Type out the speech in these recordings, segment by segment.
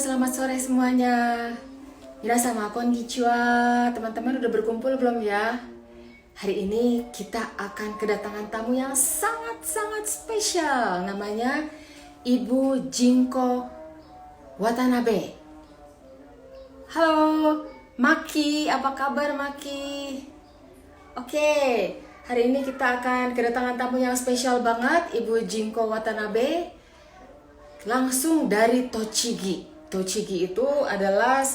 selamat sore semuanya. Minasama konnichiwa. Teman-teman udah berkumpul belum ya? Hari ini kita akan kedatangan tamu yang sangat-sangat spesial. Namanya Ibu Jinko Watanabe. Halo, Maki. Apa kabar, Maki? Oke, hari ini kita akan kedatangan tamu yang spesial banget, Ibu Jinko Watanabe. Langsung dari Tochigi. Tochigi itu adalah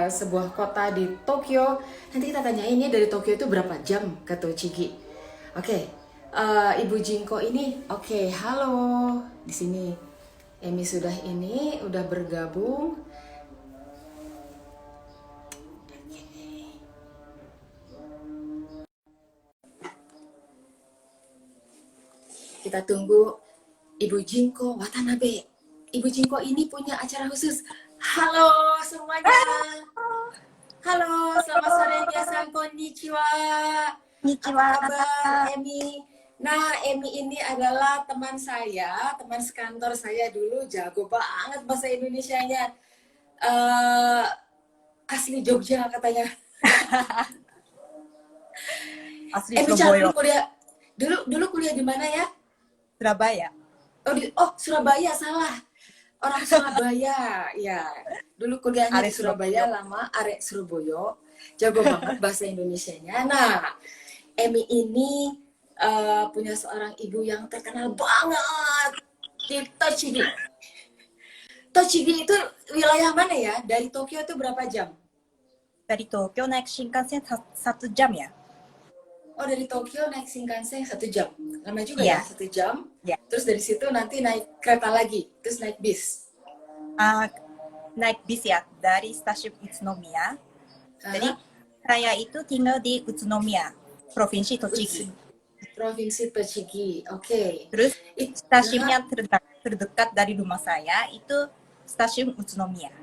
sebuah kota di Tokyo. Nanti kita tanyain ya dari Tokyo itu berapa jam ke Tochigi. Oke, Ibu Jinko ini, oke, halo. Di sini Emi udah bergabung. Kita tunggu Ibu Jinko Watanabe. Ibu Jinko ini punya acara khusus. Halo semuanya. Halo, selamat sore minasan, konnichiwa. Konnichiwa. Apa kabar, Emi? Nah, Emi ini adalah teman saya, teman sekantor saya dulu, jago banget bahasa Indonesianya. Asli Jogja katanya. Asli Emi Surabaya. dulu kuliah di mana ya? Surabaya. Surabaya, salah. Orang Surabaya, ya. Dulu kuliahnya di Arek Surabaya lama, arek Surabaya. Jago banget bahasa Indonesianya. Nah, Emi ini punya seorang ibu yang terkenal banget di Tochigi. Tochigi itu wilayah mana ya? Dari Tokyo itu berapa jam? Dari Tokyo naik Shinkansen 1 jam ya? Oh, dari Tokyo naik Shinkansen 1 jam. Lama juga Iya. ya, 1 jam. Iya. Terus dari situ nanti naik kereta lagi, terus naik bis. Naik bis ya dari stasiun Utsunomiya. Jadi saya itu tinggal di Utsunomiya, Provinsi Tochigi. Provinsi Tochigi, oke. Terus stasiun yang terdekat dari rumah saya itu stasiun Utsunomiya.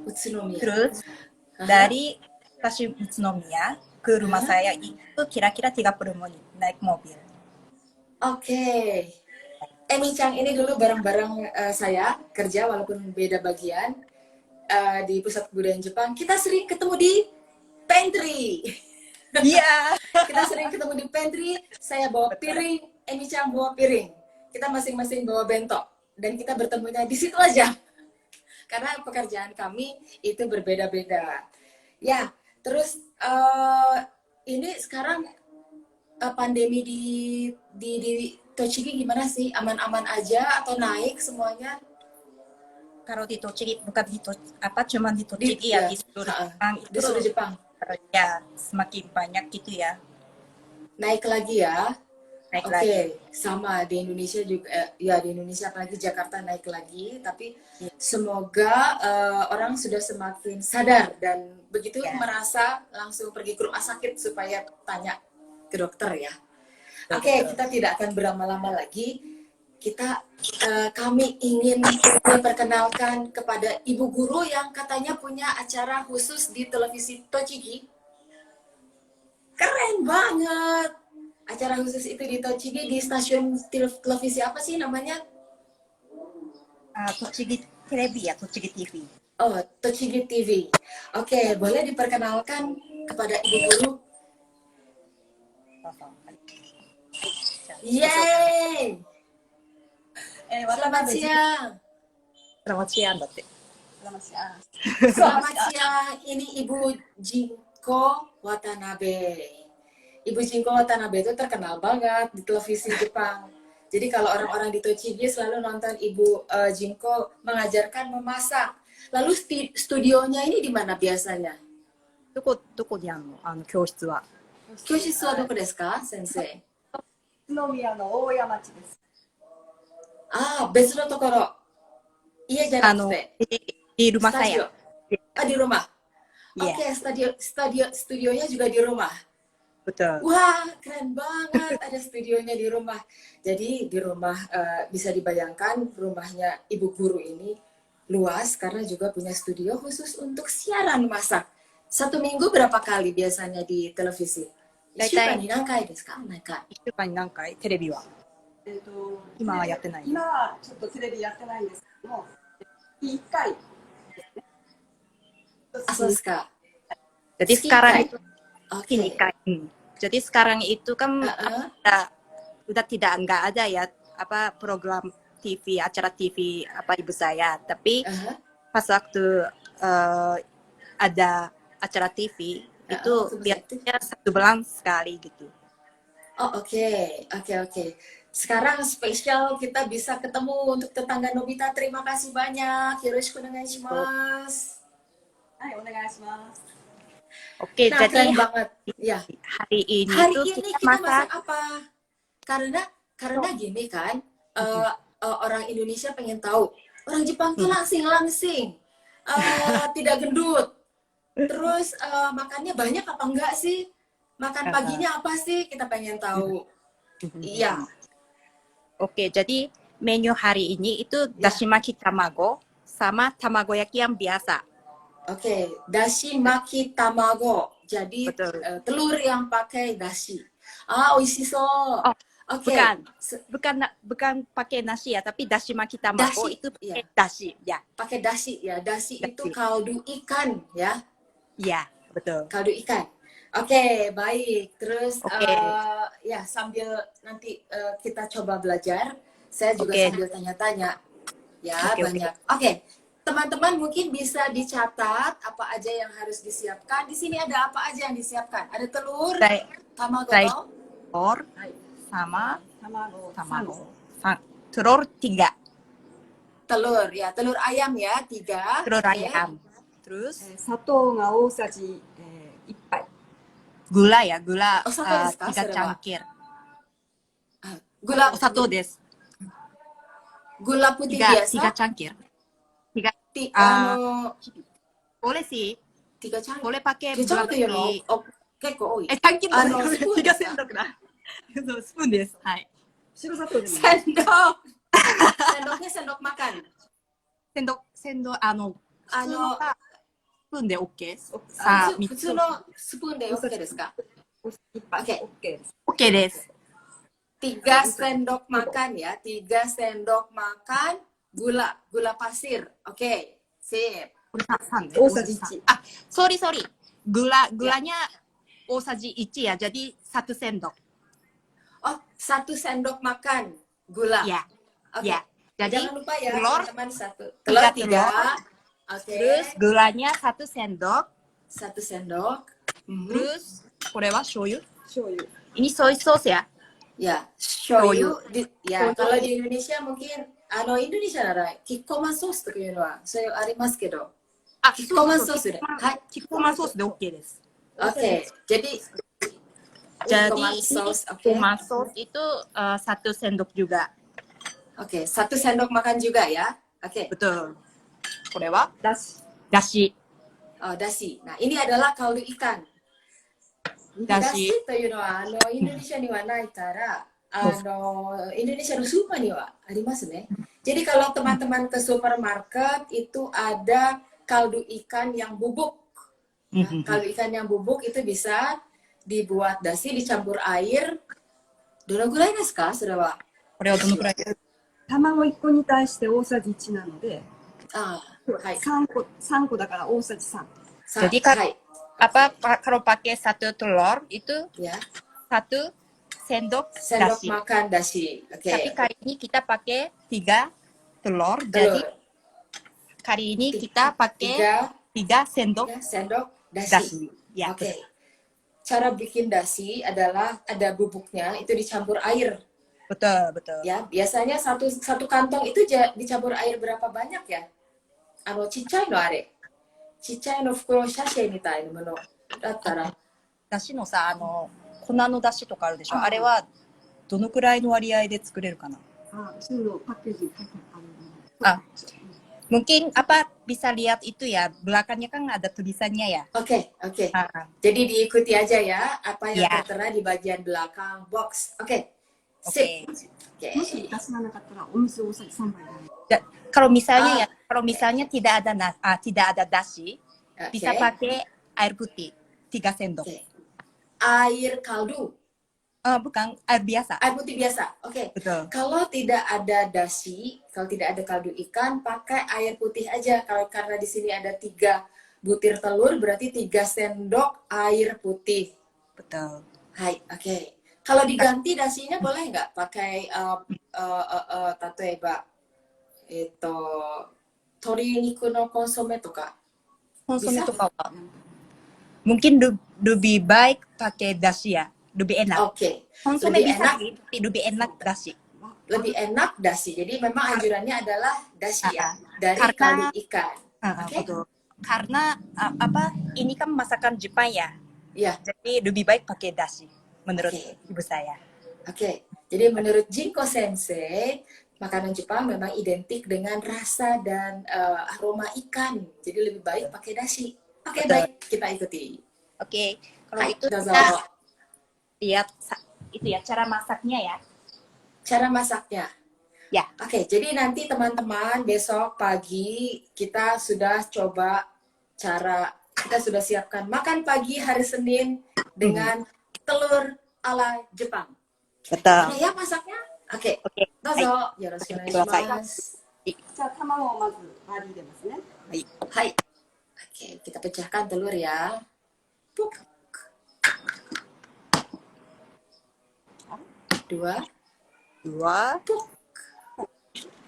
Utsunomiya. Terus dari stasiun Utsunomiya ke rumah saya itu kira-kira 30 menit naik mobil. Oke. Emi Chang ini dulu bareng-bareng saya kerja walaupun beda bagian di Pusat Kebudayaan Jepang. Kita sering ketemu di pantry. Iya. Kita sering ketemu di pantry. Saya bawa piring, Emi Chang bawa piring. Kita masing-masing bawa bento dan kita bertemunya di situ aja. Karena pekerjaan kami itu berbeda-beda. Ya, terus ini sekarang pandemi di Tochigi gimana sih? Aman-aman aja atau naik semuanya? Kalau di Tochigi bukan cuma di Tochigi ya, di seluruh Jepang itu. Di seluruh Jepang. Ya, semakin banyak gitu ya. Naik lagi ya. Naik lagi. Sama di Indonesia juga ya, di Indonesia apalagi Jakarta naik lagi, tapi semoga orang sudah semakin sadar dan begitu merasa langsung pergi ke rumah sakit supaya tanya ke dokter ya. Oke, kita tidak akan berlama-lama lagi. Kami ingin memperkenalkan kepada ibu guru yang katanya punya acara khusus di televisi Tochigi. Keren banget. Acara khusus itu di Tochigi di stasiun televisi apa sih namanya? Tochigi TV ya, Tochigi TV. Oh, Tochigi TV. Oke, boleh diperkenalkan kepada ibu guru? Yeay! Selamat siang. Selamat siang, Dati. Selamat siang. Ini Ibu Jinko Watanabe. Ibu Jinko Watanabe itu terkenal banget di televisi Jepang. Jadi kalau orang-orang di Tochigi selalu nonton Ibu Jinko mengajarkan memasak. Lalu studionya ini di mana biasanya? どこにあるの？教室は。教室はどこですか、先生？宇都宮の大谷町です。別のところ。家じゃなくて。di rumah saya. Di rumah. Yeah. Oke, studionya juga di rumah. Betul. Wah, keren banget ada studionya di rumah. Jadi di rumah bisa dibayangkan rumahnya ibu guru ini luas karena juga punya studio khusus untuk siaran masak. 1 minggu berapa kali biasanya di televisi? 1週間に何回ですか？1週間に何回？テレビは？今はやってない。今はちょっとテレビやってないんですけども、1回 Asuska. Jadi Shinkai? sekarang itu Oke. Shinkai. Jadi sekarang itu kan Uh-uh. udah nggak ada ya apa program TV, acara TV apa ibu saya. Tapi Uh-huh. pas waktu ada acara TV itu Waktu masih aktif. biasanya 1 bulan sekali gitu. Oh, oke. Sekarang spesial kita bisa ketemu untuk tetangga Nobita. Terima kasih banyak. Yoroshiku onegaishimasu. Hai, onegaishimasu. Oke, Nah, jadi keren banget. Ya. hari ini Hari tuh ini kita kita masak masak apa? Karena gini kan, orang Indonesia pengen tahu. Orang Jepang tuh langsing, tidak gendut. Terus makannya banyak apa enggak sih? Makan paginya apa sih? Kita pengen tahu. Iya. Oke, jadi menu hari ini itu Ya. dashimaki tamago sama tamagoyaki yang biasa. Oke, dashi maki tamago. Jadi Betul. telur yang pakai dashi. Oishiso. Oh, Oke. bukan pakai nasi ya, tapi dashimaki tamago Dashi, itu pakai iya. dashi, ya. Pakai dashi ya. Dashi itu Dashi. kaldu ikan ya. Ya, betul. Kaldu ikan. Oke, baik. Terus Oke. ya sambil nanti kita coba belajar. Saya juga Oke. sambil tanya-tanya. Ya, Oke, banyak. Oke. Teman-teman mungkin bisa dicatat apa aja yang harus disiapkan. Di sini ada apa aja yang disiapkan? Ada telur, tamago, Telur sama Tamago. tamago. Telur 3. telur ya, telur ayam ya 3. Telur Oke. ayam. Terus 砂糖が大さじ、1杯。 gula ya, gula Oh, satu desu ka? 3 Sudah, Pak. cangkir. Gula Satu desu. Gula putih 3 biasa. cangkir. 3 boleh sih. 3 cangkir. Boleh pakai Tiga gula cangkir ya, putih. oh, keko oi. cangkir. 3 sendok dah.スプーンです。はい。白砂糖でもいい。 Sendok. Sendoknya sendok makan. スプーンで OK です。普通のスプーンで OK ですか？ 1杯。 Oke. OK です。 OK です。 3 sendok makan ya, 3 sendok makan gula pasir. Oke, sip. これ3で。大さじ1。 sorry. Gulanya 大さじ1 ya, jadi 1 sendok. Oh, 1 sendok makan gula. Ya. Oke. Ya. Jadi Jangan lupa ya, telur, teman-teman 1. tiga Telur 3. telur. Oke. Terus gulanya 1 sendok. 1 sendok. Terus これは醤油。醤油。 Ini soy sauce ya. Ya, shoyu. Ya, Shoyu. kalau di Indonesia mungkin Indonesia ならキッコーマンソースというのはそういうありますけど。キッコーマンソースで。はい。キッコーマンソースで OK です。 Oke, jadi Jadi tomat ini sauce, oke. tomat sauce itu 1 sendok juga. Oke, 1 sendok makan juga ya. Oke. Betul. これはだし。だし。 Dashi. Nah, ini adalah kaldu ikan. だし。 Dashi というのはインドネシアにはないからインドネシアのスーパーにはありますね. Jadi kalau teman-teman ke supermarket itu ada kaldu ikan yang bubuk. Nah, kaldu ikan yang bubuk itu bisa dibuat dashi dicampur air. どのぐらいですか？それは。これはどのくらい？卵1個に対して大さじ1なので、はい。 3個だから大さじ3。 Jadi Hai. kalau pakai 1 telur itu Ya. 1 sendok Sendok dashi. makan dashi. Oke. Tapi kali ini kita pakai 3 telur. Jadi kali ini kita pakai 3 sendok 3 sendok dashi. dashi. Ya. Oke. Cara bikin dashi adalah ada bubuknya itu dicampur air. Betul, betul. Ya, biasanya satu kantong itu dicampur air berapa banyak ya? Chichai no are. Chichai no fukuro sachet mitai no mono. Dattara だしのさ、粉のだしとかあるでしょ。あれはどのくらいの割合で作れるかな。そういうのパッケージに書いてある。 Mungkin bisa lihat itu ya, belakangnya kan ada tulisannya ya. Oke. Jadi diikuti aja ya apa yang Ya. tertera di bagian belakang box. Oke. Oke. Oke. もし出しがなかったらお水大さじ3杯だね。 Kalau misalnya tidak ada dashi, bisa Oke. pakai air putih 3 sendok. Oke. Air kaldu, Bukan air biasa. air putih biasa. Oke. Betul. Kalau tidak ada dashi, kalau tidak ada kaldu ikan, pakai air putih aja. Karena di sini ada 3 butir telur berarti 3 sendok air putih. betul. Hai, oke. Kalau diganti dasinya boleh nggak pakai tateba itu tori niku no konsome toka? Konsumsi Bisa? itu apa? Mungkin lebih baik pakai dashi ya, lebih enak. Oke. Konsumsi Lebih bisa enak, sih, tapi lebih enak dashi. lebih enak dasi. Jadi memang anjurannya adalah dasi ya, dari Karena kaldu ikan. Oke? betul. Karena apa? Ini kan masakan Jepang ya. Ya, Jadi lebih baik pakai dashi menurut oke. ibu saya. Oke. Jadi menurut Jinko Sensei, makanan Jepang memang identik dengan rasa dan aroma ikan. Jadi lebih baik pakai dashi. Oke, Betul. baik. Kita ikuti. Oke, kalau Hai, itu dozo. kita lihat itu ya cara masaknya ya. Cara masaknya. Ya, Oke, jadi nanti teman-teman besok pagi kita sudah coba kita sudah siapkan makan pagi hari Senin dengan telur ala Jepang. betul. Gimana ya masaknya? Oke, Oke, dozo. Yoroshiku onegaishimasu. じゃあ卵をまず割り入れますね。 Hai. Oke, kita pecahkan telur ya. Puk. 2. dua,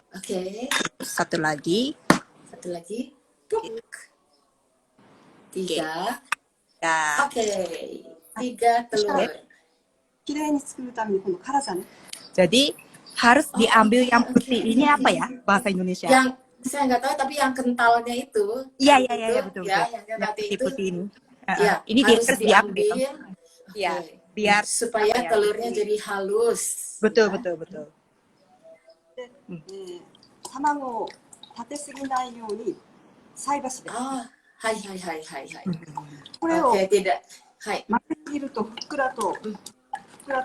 Oke, satu lagi, satu lagi. Puk. 3. ya. Oke, 3 telur. きれいに作るためにこの辛さね。 Jadi harus diambil yang oke, putih. oke, Ini oke. apa ya bahasa Indonesia? Yang saya nggak tahu tapi yang kentalnya itu. Iya, itu, betul. Ya, betul. yang Yang kentalnya itu. putih-putih ini. Ya, Ini harus harus diambil. diambil. Iya, Oke. biar Supaya apa ya, telurnya jadi halus. betul, Ya. betul, betul. で、卵を立てすぎないように菜箸で。 Ah, hai, hai, hai, hai, hai. これを Oke, tidak. Hai. 混ぜすぎるとふっくらと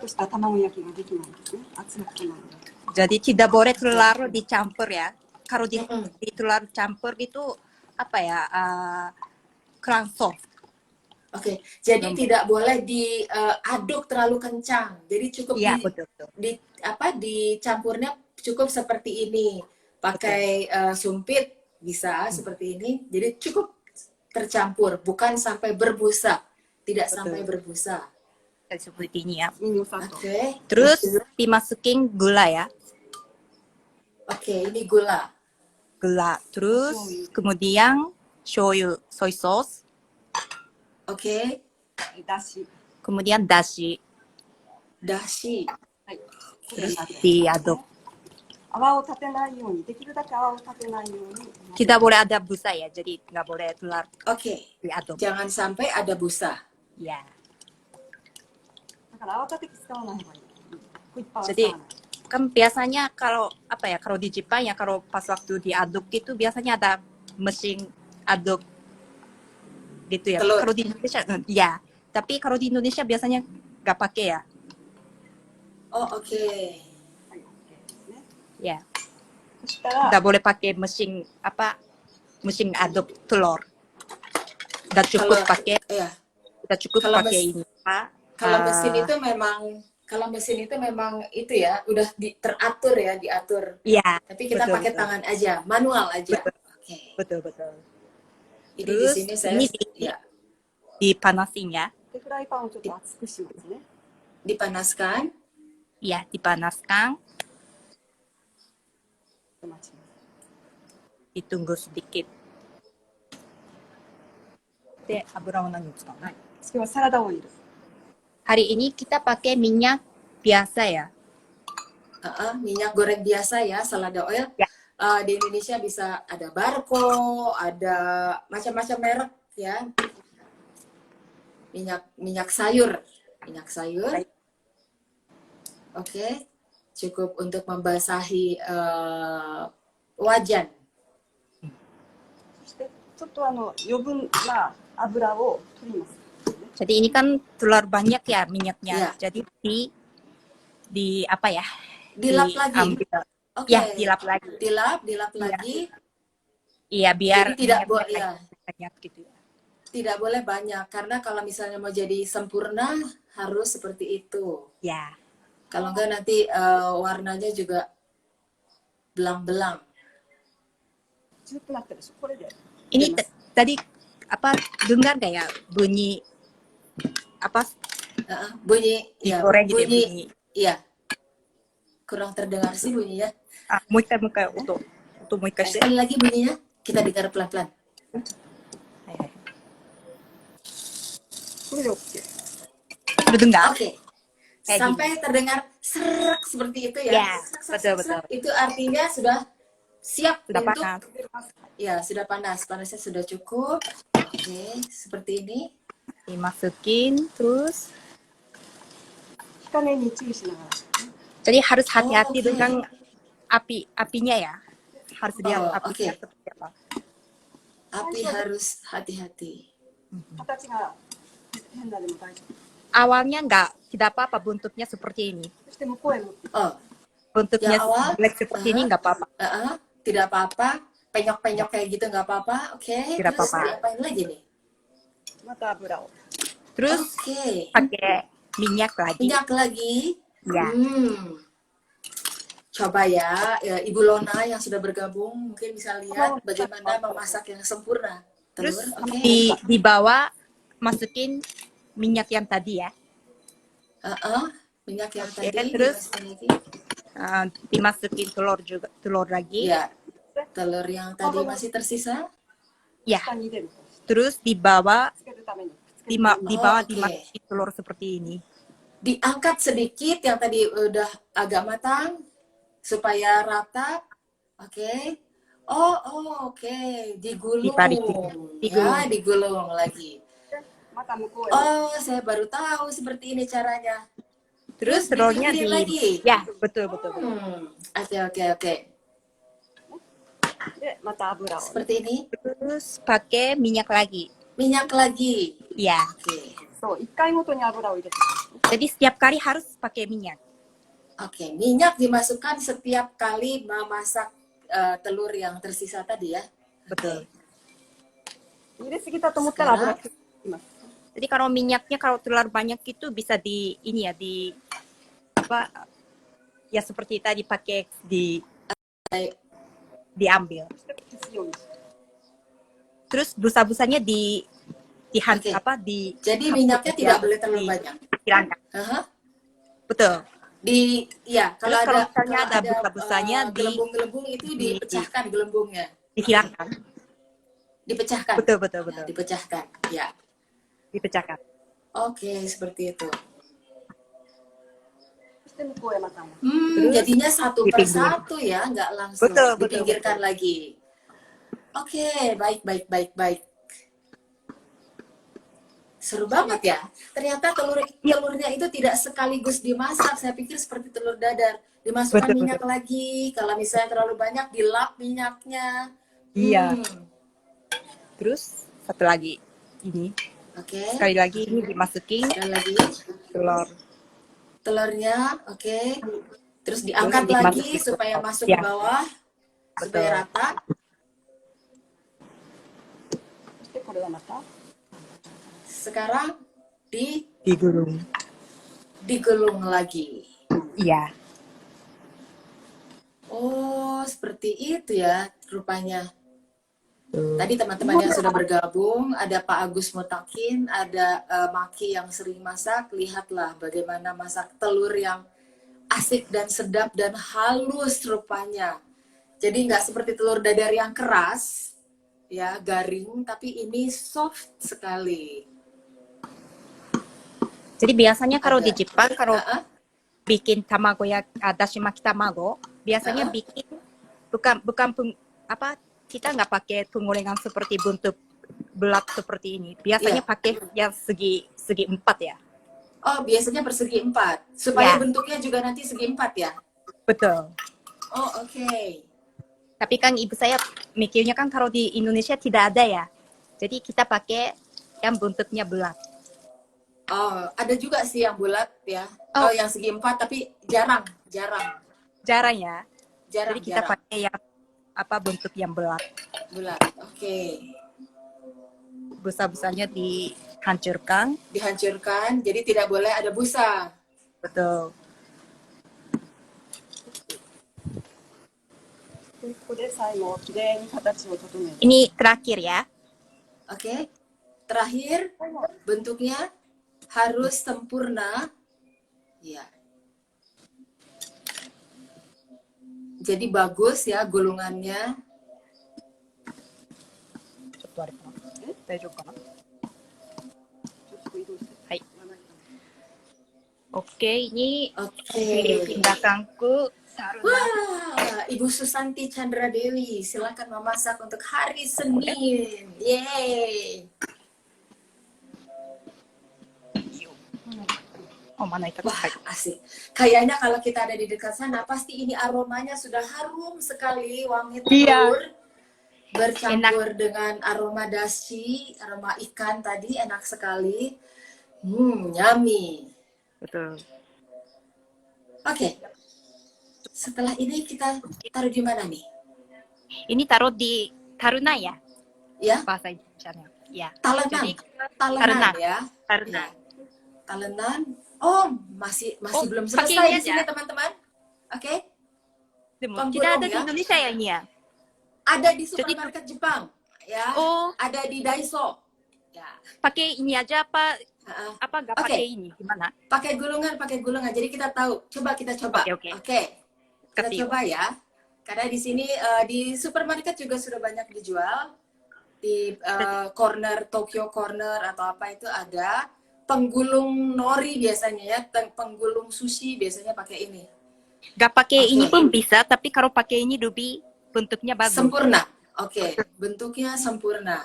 した卵焼きができないんですね。圧力となるので。 Jadi tidak boleh terlalu dicampur ya. Kalau Mm-mm. terlalu campur gitu apa ya? Kurang soft. Oke, jadi tidak boleh diaduk terlalu kencang. Jadi cukup Iya, betul. dicampurnya cukup seperti ini. Pakai sumpit bisa seperti ini. Jadi cukup tercampur, bukan sampai berbusa. Tidak Betul. sampai berbusa. Seperti ini ya. 次にお砂糖。 Oke. Terus dimasukin gula ya. Oke, ini gula. Gula. Terus kemudian shoyu, soy sauce. Oke, だし。 Kemudian dashi. dashi. はい。 Terus diaduk. 泡を立てないように、できるだけ泡を立てないように。 Tidak boleh ada busa ya. Jadi nggak boleh terlalu Oke, diaduk. jangan sampai ada busa. Ya. だから泡立て器使わない方がいい。クイッパーは使 Jadi わない。 kan biasanya kalau apa ya, kalau di Jepang ya, kalau pas waktu diaduk itu biasanya ada mesin aduk gitu ya. Telur. Kalau di Indonesia ya, tapi kalau di Indonesia biasanya nggak pakai ya. Oh, oke. はい、OK ですね。 Ya, そしたら、 nggak boleh pakai mesin apa, mesin aduk telur. Udah cukup Kalau- pakai, Ya, udah cukup kalau pakai mes- ini Pak. kalau mesin itu memang itu ya, udah teratur ya, diatur. Iya, Tapi kita betul, pakai betul. tangan aja, manual aja. Betul. Oke. betul betul. Ini di Terus, sini saya ini ya, dipanasin ya. でフライパンをちょっと熱くしますね。 dipanaskan. Ya, dipanaskan, ちょっと待ちます。 ditunggu sedikit. De, 油を何を使うの？ 次はサラダオイル。 Hari ini kita pakai minyak biasa ya. Minyak goreng biasa ya, salada oil. Ya. Di Indonesia bisa ada Barco, ada macam-macam merek ya. Minyak sayur. Baik. Oke, cukup untuk membasahi wajan. そしてちょっと余分な油を取ります。 Jadi ini kan telur banyak ya minyaknya. Ya. Jadi di apa ya? Dilap lagi. Diambil. Oke. Ya, dilap lagi. Dilap lagi. Iya, biar Jadi tidak minyaknya boleh ya. banyak gitu ya. Tidak boleh banyak karena kalau misalnya mau jadi sempurna harus seperti itu. Ya. Kalau enggak nanti warnanya juga belang-belang. 10分なったでしょ。これで。 Ini tadi apa dengar nggak ya bunyi apa Bunyi, ya, digoreng gitu ya, bunyi, bunyi. iya. Kurang terdengar sih bunyinya. Mau ikai untuk mau ikai Sekali lagi bunyinya, kita dengar pelan-pelan. はいはい。これで OK。 Udah dengar? Oke. Kayak Sampai terdengar serak seperti itu ya. Ya, Serak, serak, serak, betul. serak. Itu artinya sudah siap Sudah untuk panas. ya, sudah panas. Panasnya sudah cukup. Oke, seperti ini. Dimasukin terus. 火加減に注意しながら。 Jadi harus hati-hati oke. dengan apinya ya. Harus lihat Oh, apinya oke. seperti apa. Api harus hati-hati. 形が変なでも大丈夫。 Awalnya tidak apa-apa bentuknya seperti ini. そして向こうへ持って Oh, Bentuknya Yang awal, jelek seperti ini nggak apa-apa. tidak apa-apa. Penyok-penyok kayak gitu nggak apa-apa. Oke. Tidak Terus apa-apa. diapain lagi nih? また油を。 Terus Oke. pakai minyak lagi. Minyak lagi. Ya. Coba ya, Ibu Lona yang sudah bergabung mungkin bisa lihat bagaimana memasak yang sempurna. Terus Telur, oke. di bawah masukin minyak yang tadi ya. Minyak yang Oke, tadi. terus dimasukin lagi. Dimasukin telur lagi. Ya, telur yang tadi masih tersisa. Ya. 下に入れる。 Terus di bawah つけるために。 di bawah oke. dimasukin telur seperti ini. Diangkat sedikit yang tadi udah agak matang supaya rata. Oke. Oke. Digulung. Ditarik. Ya, digulung lagi. また向こうへ。 Oh, saya baru tahu seperti ini caranya. Terus telurnya dipinggir lagi. Ya, betul. Oke. で、また油を。 Seperti ini. Terus pakai minyak lagi. Minyak lagi. Ya. Oke. そう、1回ごとに油を入れて。 Jadi setiap kali harus pakai minyak. Oke, minyak dimasukkan setiap kali memasak telur yang tersisa tadi ya. Betul. 入れすぎたと思ったら油切ります。 Jadi kalau minyaknya kalau terlalu banyak itu bisa di ini ya di apa ya seperti tadi pakai diambil. そして消すようにして。 Terus busa-busanya Oke. di Jadi minyaknya tidak boleh terlalu banyak. dihilangkan. Betul. Kalau Terus kalau ada misalnya ada busa-busanya gelembung-gelembung itu dipecahkan gelembungnya. Dihilangkan. Dipecahkan. Betul. Nah, dipecahkan. Ya. Dipecahkan. Oke, seperti itu. そして向こうへまた。 Jadinya satu per dipinggir. satu ya, nggak langsung Betul. dipinggirkan lagi. Oke, baik. Seru banget ya. Ternyata telurnya itu tidak sekaligus dimasak. Saya pikir seperti telur dadar. Dimasukkan Betul. minyak lagi. Kalau misalnya terlalu banyak, dilap minyaknya. Iya. Terus satu lagi ini. Oke. Sekali lagi ini dimasukin Sekali lagi. telurnya. Oke. Terus diangkat Terus lagi dimasukin supaya ke masuk ya. ke bawah. Supaya Betul. rata. そしてこれはまた。 Sekarang Digulung. digulung lagi. Iya. Oh, seperti itu ya rupanya. Tadi teman-teman yang sudah bergabung, ada Pak Agus Mutakin, ada Maki yang sering masak. Lihatlah bagaimana masak telur yang asik dan sedap dan halus rupanya. Jadi nggak seperti telur dadar yang keras, ya garing, tapi ini soft sekali. Jadi biasanya kalau Ada. di Jepang kalau Uh-uh. bikin tamago ya dashimaki tamago biasanya bikin kita nggak pakai penggorengan seperti bentuk bulat seperti ini. Biasanya Iya. pakai yang segi 4 ya. Oh, biasanya persegi 4. Supaya Ya. bentuknya juga nanti segi 4 ya? Betul. Oh, oke. Tapi kan ibu saya mikirnya kan kalau di Indonesia tidak ada ya. Jadi kita pakai yang bentuknya bulat. Oh, ada juga sih yang bulat ya. Oh. Oh, yang segi 4 tapi jarang. Jarang ya. Jarang, Jadi kita jarang. pakai yang bentuk yang bulat. Bulat. Oke. Busa-busanya dihancurkan. Dihancurkan, jadi tidak boleh ada busa. Betul. でここで最後きれいに形を整える。 Ini terakhir ya. Oke. Terakhir, bentuknya harus sempurna. Ya. Jadi bagus ya gulungannya. ちょっとあれかな。大丈夫かな。ちょっと移動して。はい。Oke, ini Oke. pindahkan ke saruna. Wah, Ibu Susanti Chandra Dewi, silakan memasak untuk hari Senin. Yeay. Oh, mana itu? Wah, asik. Kayaknya kalau kita ada di dekat sana, pasti ini aromanya sudah harum sekali, wangi telur. Bercampur dengan aroma dashi, aroma ikan tadi, enak sekali. Yummy. Betul. Oke. Setelah ini kita taruh di mana nih? Ini taruh di taruna ya, Ya, bahasa Indonesia-nya. Ya. talenan. Jadi, Talenan Talenan. ya. taruna. Ya. Talenan. Oh, masih Oh, belum pakai selesai ini di sini aja. teman-teman. Oke. Demo, Penggulung tidak ada di ya. Indonesia ya ini ya. Ada di supermarket Jepang, ya. Oh, Ada di Daiso. Ya. pakai ini aja apa nggak Oke. pakai ini gimana? Pakai gulungan. Jadi kita tahu. Kita coba. Oke. Kita Kasih. coba ya. Karena di sini di supermarket juga sudah banyak dijual. Di corner Tokyo Corner atau apa itu ada penggulung nori biasanya ya, penggulung sushi biasanya pakai ini. Nggak pakai Oke. ini pun bisa, tapi kalau pakai ini lebih bentuknya bagus. Sempurna. Oke, bentuknya sempurna.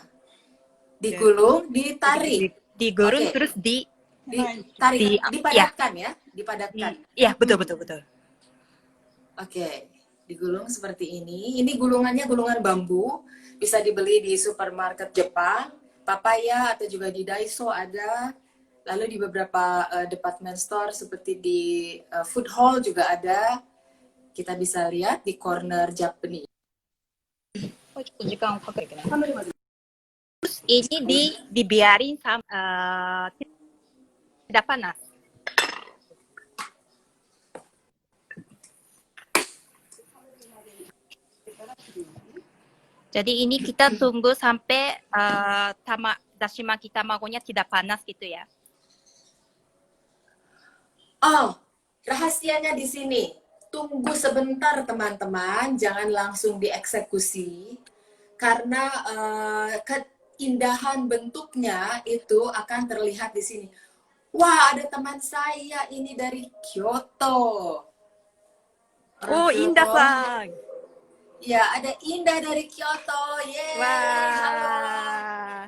Digulung, ditarik. Digoreng Oke. terus Ditarik, dipadatkan ya, dipadatkan. Iya, betul. Oke, digulung seperti ini. Ini gulungannya gulungan bambu, bisa dibeli di supermarket Jepang, Papaya atau juga di Daiso ada. Lalu di beberapa department store seperti di food hall juga ada. Kita bisa lihat di corner Japanese. Oh, cukup jika pakai terus ini dibiarin tidak panas. Jadi ini kita tunggu sampai dashimaki tamagonya tidak panas gitu ya. Oh, rahasianya di sini. Tunggu sebentar teman-teman, jangan langsung dieksekusi. Karena keindahan bentuknya itu akan terlihat di sini. Wah, ada teman saya ini dari Kyoto. Oh, Indah Sang. Ya, ada Indah dari Kyoto. Yeay, halo. Wah.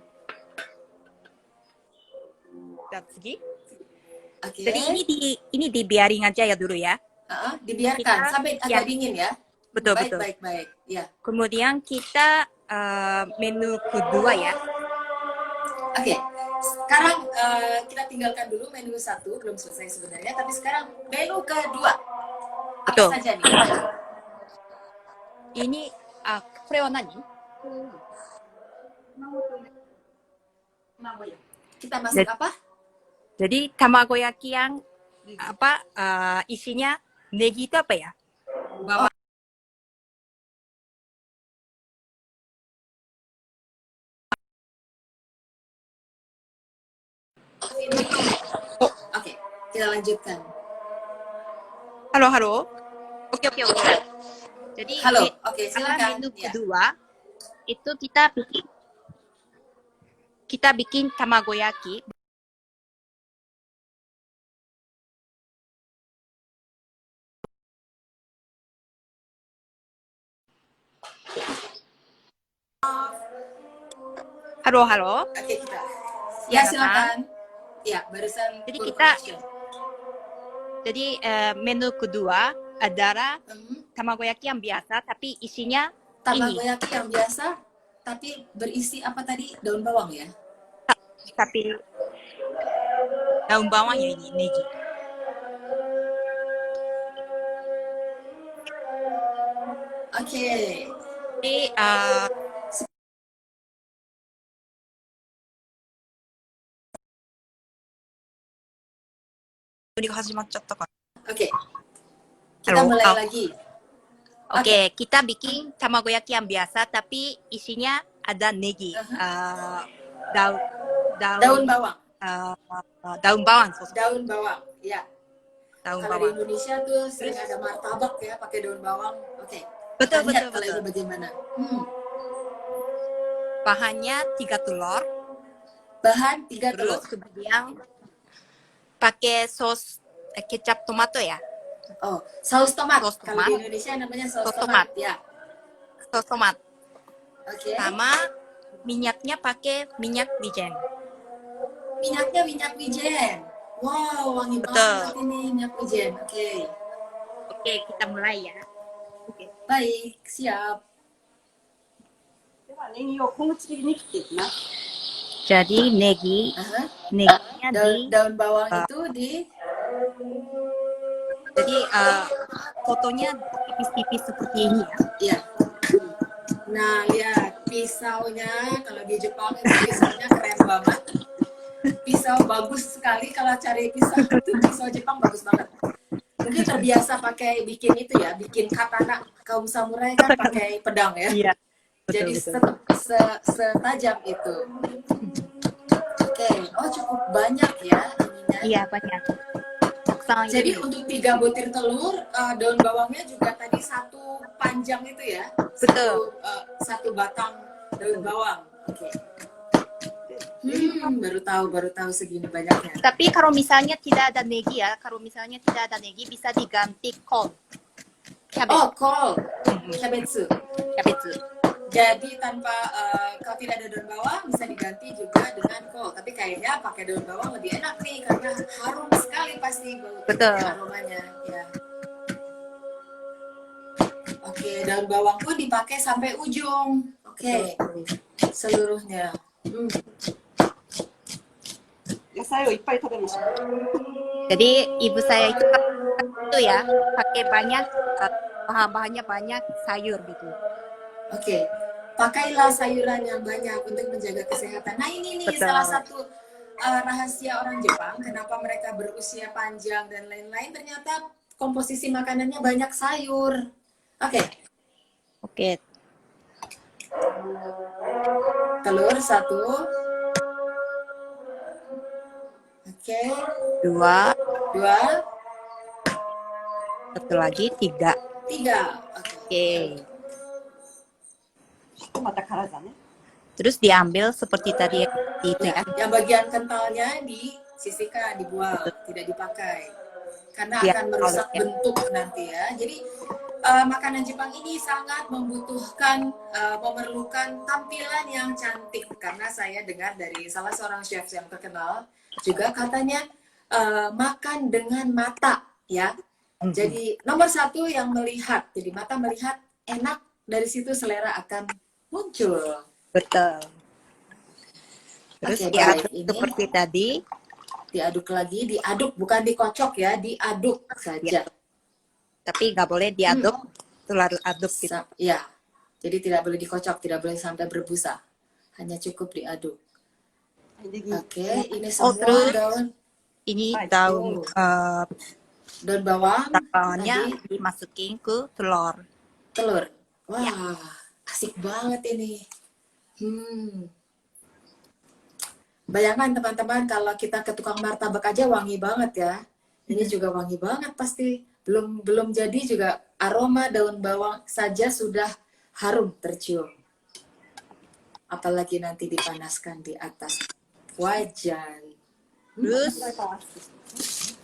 Dan segi. Oke. Jadi ini dibiarin aja ya dulu ya. Dibiarkan sampai agak dingin ya. Betul. Baik. Ya. Kemudian kita menu kedua ya. Oke. Sekarang kita tinggalkan dulu menu 1, belum selesai sebenarnya. Tapi sekarang menu kedua. Apa Betul. saja nih? Iniこれは何? Kita masak apa? Jadi tamagoyaki yang isinya negi itu apa ya? Bawang. Oke, kita lanjutkan. Halo. Oke. Jadi Halo, oke, silakan. Menu Ya. kedua itu kita bikin tamagoyaki. Halo. Oke, kita. Ya, Ya, silakan. Ya, barusan. Jadi full kita- connection. Jadi menu kedua adalah tamagoyaki yang biasa tapi isinya Tamagoyaki yang biasa, tapi berisi apa tadi? Daun bawang ya? tapi daun bawangnya ini negi. Oke. Jadi が始まっちゃったから。 Oke. Kita mulai lagi. Oke, kita bikin tamagoyaki yang biasa tapi isinya ada negi. Daun bawang. daun bawang, sos. Daun bawang. Ya. Daun Kalau di bawang. Indonesia tuh sering ada martabak ya pakai daun bawang. Oke. Betul, Kita lihat betul, kalau betul. ini bagaimana. Bahannya 3 telur, Bahan 3 terus telur. kemudian pakai sos kecap tomato ya, Oh, saus tomat. Saus Kalau di tomat. Indonesia namanya saus Saus tomat. tomat. Ya. sos tomat, Oke. sama minyaknya pakai minyak wijen. Minyaknya minyak wijen. Wow, wangi Betul. banget ini minyak wijen. Oke. Oke, kita mulai ya. Oke. Baik, siap. ではネギを小口切りに切っていきます。 Jadi negi, Aha. neginya Daun bawang itu jadi fotonya tipis-tipis seperti ini ya. ya. Nah, lihat pisaunya kalau di Jepang itu pisaunya keren banget. Pisau bagus sekali kalau cari pisau itu pisau Jepang bagus banget. Mungkin terbiasa pakai bikin itu ya, bikin katana. Kaum samurai kan pakai pedang ya. Iya. Jadi setajam itu. Oke, oh cukup banyak ya ininya. Iya, banyak. Jadi untuk 3 butir telur, daun bawangnya juga tadi 1 panjang itu ya. Betul. Satu batang daun bawang. Oke. Baru tahu segini banyaknya. Tapi kalau misalnya tidak ada negi ya, bisa diganti kol. Oh, kol. Kyabetsu. Kyabetsu. Jadi tanpa kalau tidak ada daun bawang bisa diganti juga dengan kol. Tapi kayaknya pakai daun bawang lebih enak nih karena harum sekali pasti Betul. aromanya. Ya. Oke, daun bawang pun dipakai sampai ujung. Oke, seluruhnya. 野菜をいっぱい食べましょう。 Jadi ibu saya itu ya pakai banyak bahan-bahannya banyak sayur gitu. Oke, pakailah sayuran yang banyak untuk menjaga kesehatan. Nah ini nih Betul. salah satu rahasia orang Jepang, kenapa mereka berusia panjang dan lain-lain. Ternyata komposisi makanannya banyak sayur. Oke, Oke. telur 1. Oke, 2, 2, satu lagi 3. 3. Oke. また辛さね。 Terus diambil seperti tadi itu Ya, ya. yang bagian kentalnya disisihkan, dibuang, tidak dipakai. Karena Ya, akan merusak ya. bentuk nanti ya. Jadi makanan Jepang ini sangat membutuhkan, memerlukan tampilan yang cantik. Karena saya dengar dari salah seorang chef yang terkenal juga katanya makan dengan mata ya. Jadi nomor 1 yang melihat. Jadi mata melihat enak, dari situ selera akan muncul. Betul. Terus Oke, diaduk baik. Ini seperti tadi. diaduk lagi, diaduk bukan dikocok ya, diaduk saja. Tapi nggak boleh diaduk, terlalu aduk gitu. Ya, jadi tidak boleh dikocok, tidak boleh sampai berbusa, hanya cukup diaduk. ネギ。 Oke, ini semua terus daun Ini Baik. daun daun bawang, bawangnya tadi dimasukin ke telur. telur. Wah, Ya. asik banget ini. Bayangkan teman-teman kalau kita ke tukang martabak aja wangi banget ya. Ini juga wangi banget pasti. Belum jadi juga aroma daun bawang saja sudah harum tercium. Apalagi nanti dipanaskan di atas wajan. Terus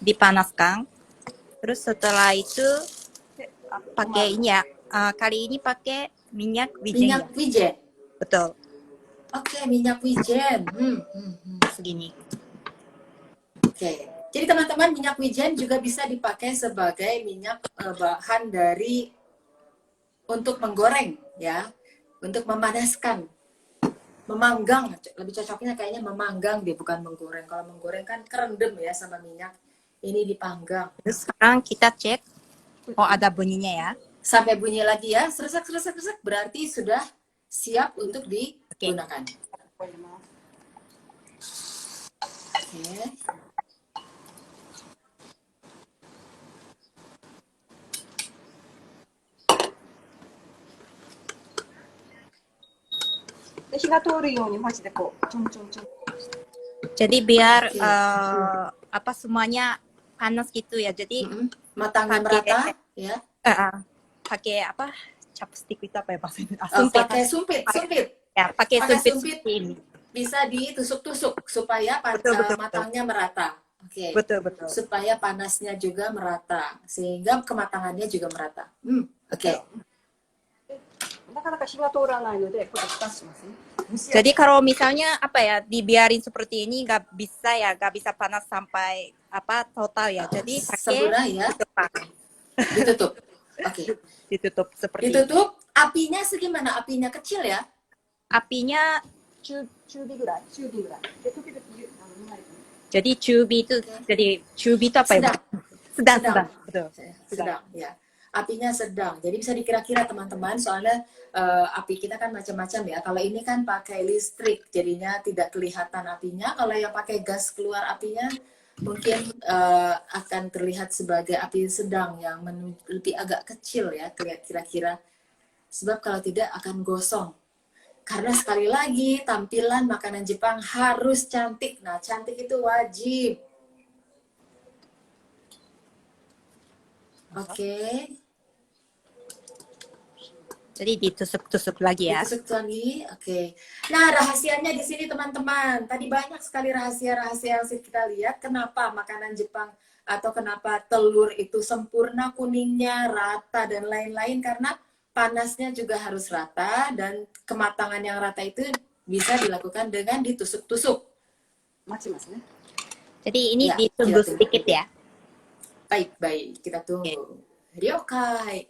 dipanaskan. Terus setelah itu pakai ini ya. Kali ini pakai minyak wijen. Minyak wijen. Betul. Oke, minyak wijen. Segini. Oke. Jadi teman-teman, minyak wijen juga bisa dipakai sebagai minyak bahan dari untuk menggoreng ya, untuk memanaskan, memanggang. Lebih cocoknya kayaknya memanggang deh, bukan menggoreng. Kalau menggoreng kan kerendam ya sama minyak. Ini dipanggang. Terus sekarang kita cek. Oh, ada bunyinya ya. Sampai bunyi lagi ya, seresak berarti sudah siap untuk digunakan. Oke.で火が通るようにマジでこうちょんちょんちょん。Jadi biar Oke. apa semuanya panas gitu ya. Jadi Matangnya pakai merata, ya. pakai apa? Chopstick itu apa ya bahasanya? Sumpit. Pakai sumpit, sumpit. Ya, pakai Pakai sumpit sumpit seperti ini. bisa ditusuk-tusuk supaya Betul, betul, betul. matangnya merata. Oke. Betul, betul. Supaya panasnya juga merata sehingga kematangannya juga merata. Oke. なかなか火が通らないので、これ蓋しますね。蒸し焼き Jadi kalau misalnya apa ya dibiarin seperti ini nggak bisa ya, nggak bisa panas sampai apa total ya. Jadi pakai Sempurna ya. Ditutup. Oke. ditutup seperti ini. Ditutup. Apinya segimana? Apinya kecil ya? Apinya 中火ぐらい中火ぐらいで時々見ないとね jadi cubi itu jadi cubi itu apa ya? Sedang. Sedang. Betul. Sedang ya. Apinya sedang. Jadi bisa dikira-kira teman-teman soalnya api kita kan macam-macam ya. Kalau ini kan pakai listrik jadinya tidak kelihatan apinya. Kalau yang pakai gas keluar apinya mungkin akan terlihat sebagai api sedang yang lebih agak kecil ya kira-kira. Sebab kalau tidak akan gosong. Karena sekali lagi tampilan makanan Jepang harus cantik. Nah, cantik itu wajib. Oke. Jadi ditusuk-tusuk lagi ya. Ditusuk lagi. Oke. Nah, rahasianya di sini teman-teman. Tadi banyak sekali rahasia-rahasia yang kita lihat kenapa makanan Jepang atau kenapa telur itu sempurna kuningnya, rata dan lain-lain karena panasnya juga harus rata dan kematangan yang rata itu bisa dilakukan dengan ditusuk-tusuk. 待ちますね Jadi ini Ya, ditunggu kita tunggu. sedikit ya. Baik, kita tunggu. Ryokai.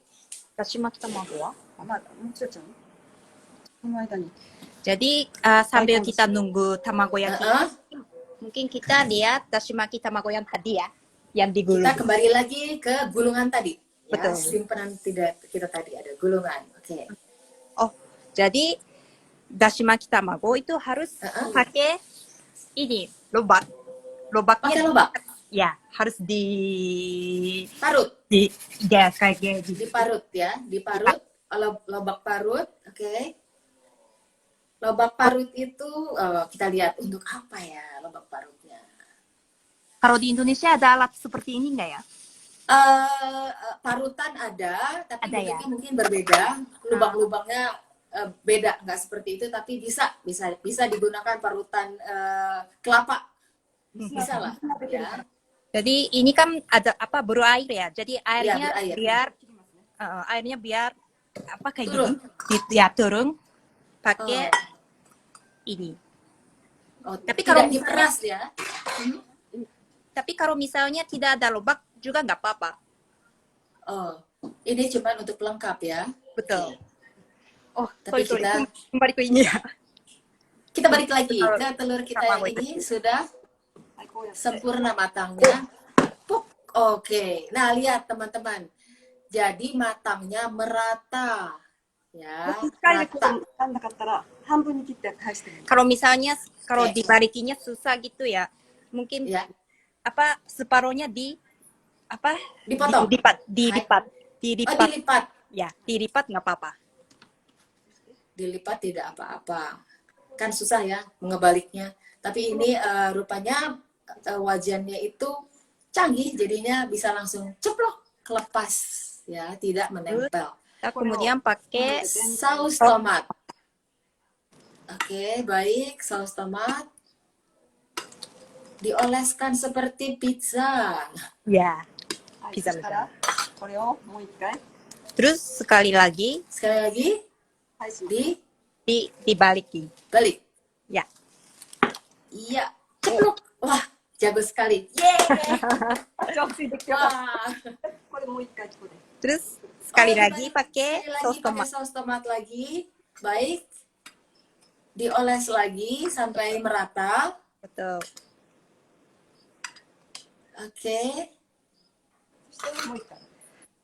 Dashimaki tamago wa? まだもうちょっとこの間に Jadi sambil kita nunggu tamagoyaki, mungkin kita lihat dashimaki tamago yang tadi ya, yang digulung. Kita kembali lagi ke gulungan tadi. Ya, Betul. simpanan tidak kita tadi ada gulungan. Oke. Oh, jadi dashimaki tamago itu harus pakai ini lobak. Pakai Lobaknya lobak. ya harus Parut. ya kayak gitu. Diparut ya, diparut. Lobak parut. Oke. Lobak parut itu kita lihat untuk apa ya lobak parutnya. Kalau di Indonesia ada alat seperti ini nggak ya? Parutan ada, tapi Ada ya? bentuknya mungkin berbeda. Lubang-lubangnya beda, nggak seperti itu, tapi bisa digunakan parutan kelapa. Bisa lah. Ya. Jadi ini kan ada apa berair ya. Jadi airnya berair. biar airnya biar apa kayak Turun. gini. Ya turun pakai ini. Tapi kalau kalau diperas ya. Tapi kalau misalnya tidak ada lubang juga nggak apa-apa. Ini cuma untuk pelengkap ya. Betul. Oh, Tapi sorry. Kembali ke ini ya. Kita balik lagi ke telur kita yang ini sudah sempurna matangnya. Oke. Nah, lihat teman-teman. Jadi matangnya merata. Ya, 一回でこ rata. うなんなかったら半分に切って返してみる Kalau misalnya kalau dibalikinya susah gitu ya. Mungkin Ya, apa separohnya dipotong. Dilipat. Dilipat. Ya, dilipat nggak apa-apa. Dilipat tidak apa-apa. Kan susah ya ngebaliknya. Tapi ini rupanya wajannya itu canggih jadinya bisa langsung ceplok kelepas ya, tidak menempel. Kita kemudian pakai Saus tomat. Oke, baik. Saus tomat. Dioleskan seperti pizza. ya. はい、ピザそしたらこれをもう一回 Terus sekali lagi Sekali lagi 返します dibalikin. balik. Ya. Iya, ceplok. Wah, jago sekali. Yeay. 上手にできてよかった Wah. これもう一回ここで Terus sekali Oh, lagi pakai sekali lagi saus pakai tomat. saus tomat lagi. Baik. Dioles lagi sampai merata. Betul. Oke. そしてもう一回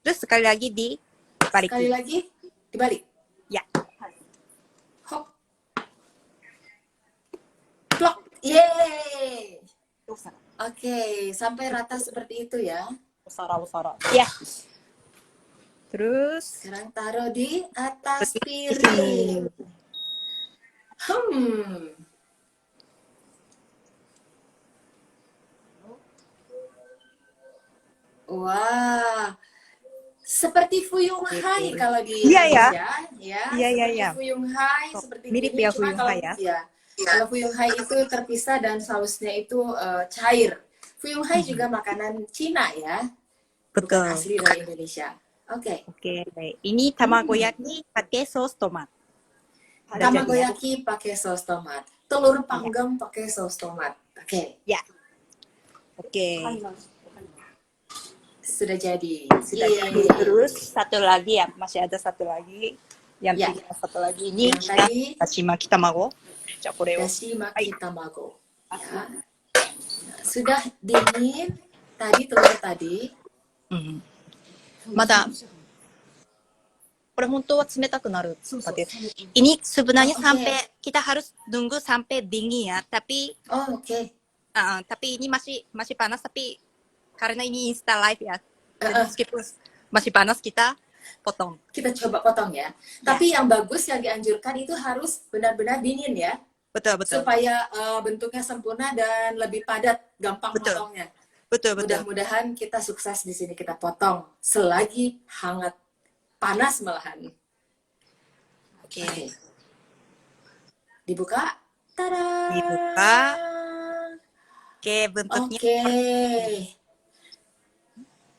Terus sekali lagi Sekali dibalikin. lagi dibalik. Ya. はい Hop. Plok. Yeay. お皿 Oke, sampai rata seperti itu ya. お皿 Ya. Terus Sekarang taruh di atas piring. Wah, seperti Fuyung Hai kalau di Iya ya. Indonesia, ya, Iya iya seperti iya. Fuyung Hai So, seperti mirip gini. ya Cuma Fuyung kalau Hai ya. ya, kalau Fuyung Hai itu terpisah dan sausnya itu cair. Fuyung Hai juga makanan Cina ya, bukan Betul. asli dari Indonesia. Oke, Oke, ini tamagoyaki pakai saus tomat. Udah jadi ya? tamagoyaki pakai saus tomat, telur Iya. panggang pakai saus tomat. Oke, Ya. Oke. sudah jadi. Sudah jadi. Yeay. Terus satu lagi ya, masih ada satu lagi. Yang Ya. tiga satu lagi ini Yang tadi dashimaki tamago. Ja, koreo. dashimaki tamago. Ya. Nah, sudah dingin tadi telur tadi. Hmm. Mada. これ本当は冷たくなる。Ini sebenarnya Oh, oke. sampai kita harus nunggu sampai dingin ya, tapi Oh, oke. tapi ini masih panas tapi karena ini Insta Live ya. Jadi Uh-uh. meskipun masih panas kita potong. Kita coba potong ya. Tapi yang bagus yang dianjurkan itu harus benar-benar dingin ya, Betul betul. supaya bentuknya sempurna dan lebih padat, gampang Betul. potongnya. Betul betul. Mudah-mudahan kita sukses di sini, kita potong selagi hangat, panas malahan. Oke. Oke. Dibuka. Tada. Dibuka. Oke, bentuknya Oke.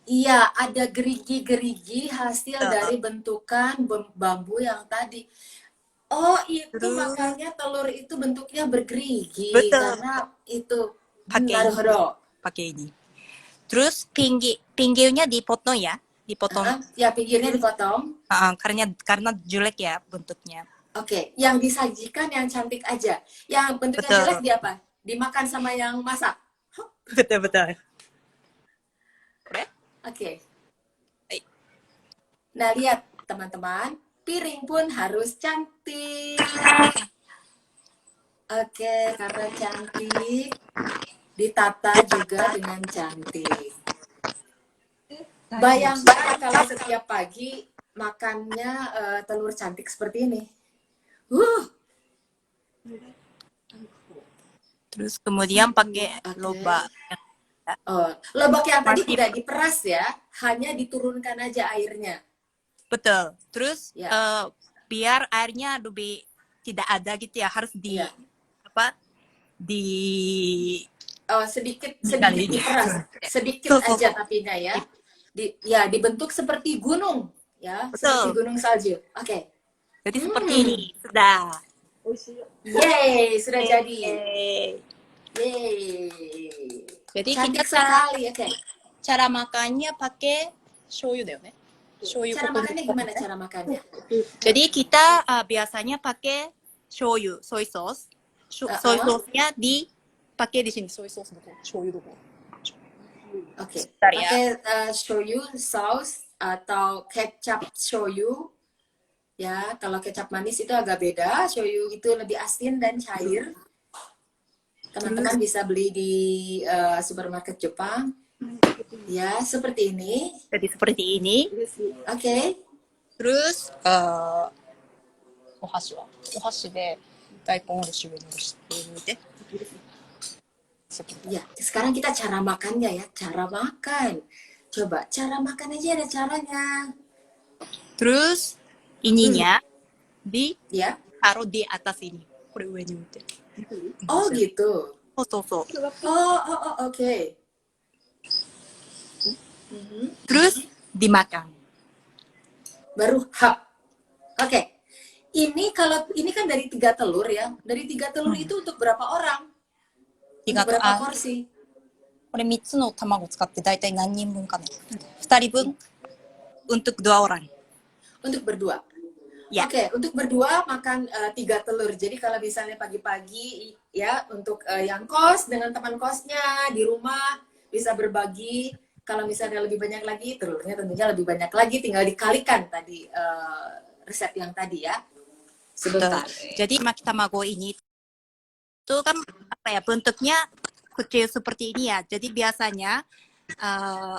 Iya, ada gerigi-gerigi hasil Betul. dari bentukan bambu yang tadi. Oh, itu Terus? makanya telur itu bentuknya bergerigi. Betul. Karena itu. Pakai Naruhodo. pakai ini. Terus pinggirnya dipotong ya, dipotong. Ya, pinggirnya dipotong. Karena jelek ya bentuknya. Oke, yang disajikan yang cantik aja. Yang bentuknya Betul. jelek di apa? Dimakan sama yang masak. Betul betul. Oke. Hai. Nah, lihat teman-teman, piring pun harus cantik. Oke, karena cantik, ditata juga dengan cantik. Bayangkan kalau setiap pagi makannya telur cantik seperti ini. Terus kemudian pakai Oke. lobak. Oh, lobak yang tadi Masih- tidak diperas ya, hanya diturunkan aja airnya. Betul. Terus Ya. biar airnya lebih tidak ada gitu ya, harus Iya. di Oh, sedikit Dikali. diperas, sedikit Tuh. aja tapinya ya. Dibentuk seperti gunung ya, Betul. seperti gunung salju. Oke. Jadi seperti ini sudah. Yeay, sudah jadi. Yeay. Yeay. Jadi Cantik kita sekali, oke. cara makannya pakai shoyu deh, ya. Shoyu. Cara makannya gimana cara makannya? Jadi kita biasanya pakai shoyu, soy sauce. Soy sauce-nya dipakai di sini. Soy sauce dulu. Shoyu dulu. Oke. Bentar ya. Pakai shoyu sauce atau kecap shoyu. Ya, kalau kecap manis itu agak beda. Shoyu itu lebih asin dan cair. Teman-teman bisa beli di supermarket Jepang. Ya, seperti ini. Jadi seperti ini. Oke. Terus ohashi de daikonを上にのせてYa, sekarang kita cara makannya ya. Cara makan. Coba, cara makan aja ada caranya. Terus ininya Ya. ditaruh di atas ini. これ上に置いて。 Oh, gitu. そうそうそう。 Oh, oke. Terus dimakan. Baru Oke. Ini kan dari 3 telur ya. Dari 3 telur itu untuk berapa orang? Untuk berapa porsi? これ3つの卵使って大体何人分かね。2人分 untuk 2 orang. Untuk berdua. Ya. Oke, untuk berdua makan 3 telur. Jadi kalau misalnya pagi-pagi ya untuk yang kos dengan teman kosnya di rumah bisa berbagi. Kalau misalnya lebih banyak lagi, telurnya tentunya lebih banyak lagi. Tinggal dikalikan tadi resep yang tadi ya. Sebentar. Jadi maki tamago ini itu kan apa ya bentuknya kecil seperti ini ya. Jadi biasanya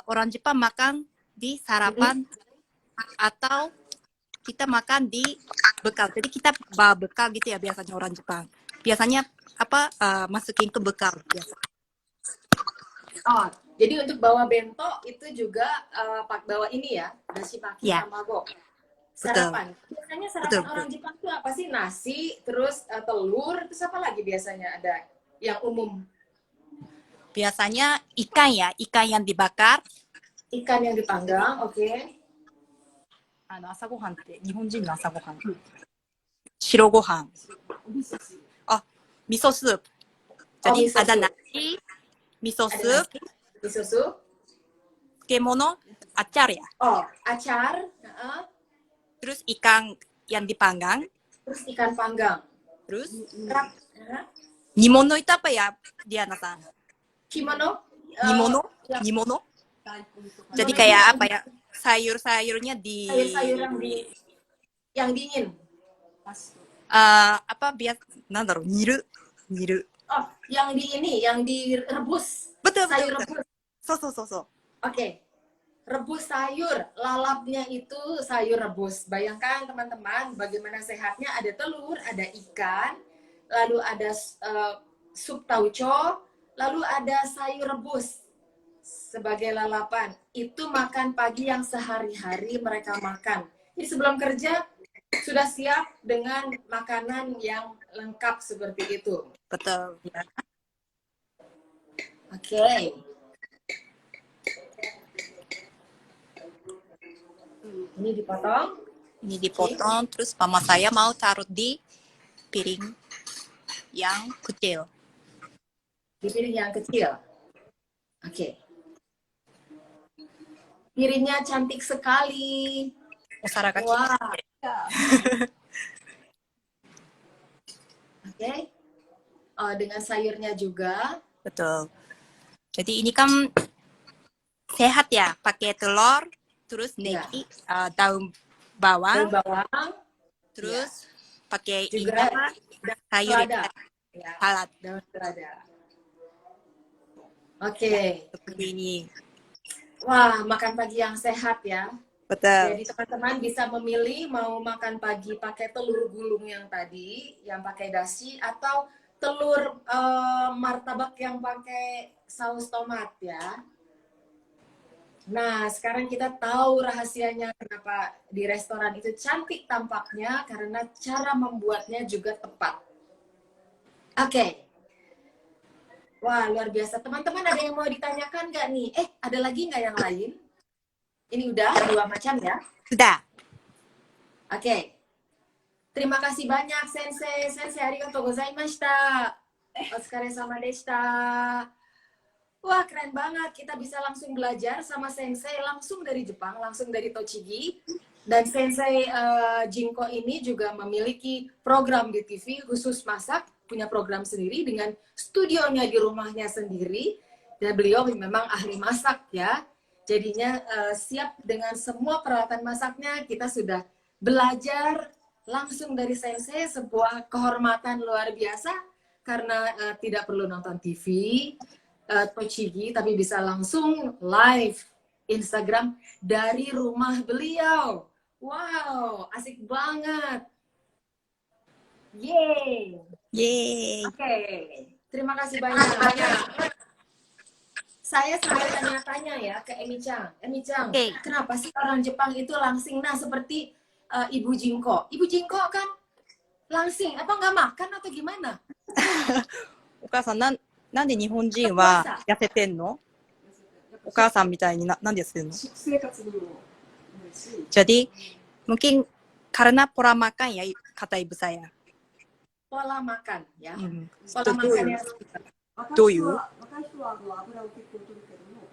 orang Jepang makan di sarapan atau kita makan di bekal. Jadi kita bawa bekal gitu ya biasanya orang Jepang. Biasanya masukin ke bekal biasa. Oh, Jadi untuk bawa bento itu juga bawa ini ya, nasi paki Ya, tamago. betul. Sarapan. Biasanya Betul, sarapan betul. orang Jepang itu apa sih? Nasi, terus telur, terus apa lagi biasanya ada yang umum? Biasanya ikan ya, ikan yang dibakar. Ikan yang dipanggang, oke. 朝ごはんって日本人の朝ごはん。白ご飯。あ、味噌スープ。Oh, Jadi miso ada soup. nasi, miso Ada soup, nasi, miso soup. kemono, acar ya. Oh, acar, Terus ikan yang dipanggang. terus ikan panggang. Terus Kerap, nimono itu apa ya, Diana-san? kimono. Nimono? Yang Nimono? Jadi kimono itu kayak apa ya? Sayur-sayurnya di sayur-sayur yang dingin. apa biasa, nandaru, niru. Oh, yang yang direbus. Betul, Sayur betul, betul. rebus. So. Oke. Rebus sayur, lalapnya itu sayur rebus. Bayangkan teman-teman bagaimana sehatnya, ada telur, ada ikan, lalu ada sup tauco, lalu ada sayur rebus sebagai lalapan. Itu makan pagi yang sehari-hari mereka makan. Jadi sebelum kerja sudah siap dengan makanan yang lengkap seperti itu. Betul. Oke. Ini dipotong. Ini dipotong, terus mama saya mau taruh di piring yang kecil. Di piring yang kecil. Oke. Piringnya cantik sekali. Osara kaki. Wah. Oke. Dengan sayurnya juga. Betul. Jadi ini kan sehat ya, pakai telur, terus negi, daun bawang, terus pakai juga sayur selada. Ya, salad. daun selada. Oke. Seperti ini. Wah, makan pagi yang sehat ya. Betul. Jadi teman-teman bisa memilih mau makan pagi pakai telur gulung yang tadi, yang pakai dashi, atau telur martabak yang pakai saus tomat ya. Nah, sekarang kita tahu rahasianya kenapa di restoran itu cantik tampaknya, karena cara membuatnya juga tepat. Oke. Wah, luar biasa. Teman-teman ada yang mau ditanyakan nggak nih? Ada lagi nggak yang lain? Ini udah 2 macam ya? Sudah. Oke. Terima kasih banyak, Sensei. Sensei, arigatou gozaimashita. Otsukaresama deshita. Wah, keren banget. Kita bisa langsung belajar sama Sensei langsung dari Jepang, langsung dari Tochigi. Dan Sensei Jinko ini juga memiliki program di TV khusus masak, punya program sendiri dengan studionya di rumahnya sendiri. Dan beliau memang ahli masak ya. Jadinya siap dengan semua peralatan masaknya. Kita sudah belajar langsung dari Sensei, sebuah kehormatan luar biasa karena tidak perlu nonton TV, Tochigi, tapi bisa langsung live Instagram dari rumah beliau. Wow, asik banget. Yeay. Oke, terima kasih banyak. Saya sampai tanya-tanya ya ke Emi-chan. Emi-chan, kenapa sih orang Jepang itu langsing? Nah, seperti Ibu Jinko. Ibu Jinko kan langsing, apa nggak makan atau gimana? お母さん、なんで日本人は痩せてんの？お母さんみたいになんで痩せてんの？ Jadi mungkin karena pola makan ya, kata ibu saya. Pola makan ya. Pola makan ya. どういう？若い人は油を結構取るけども、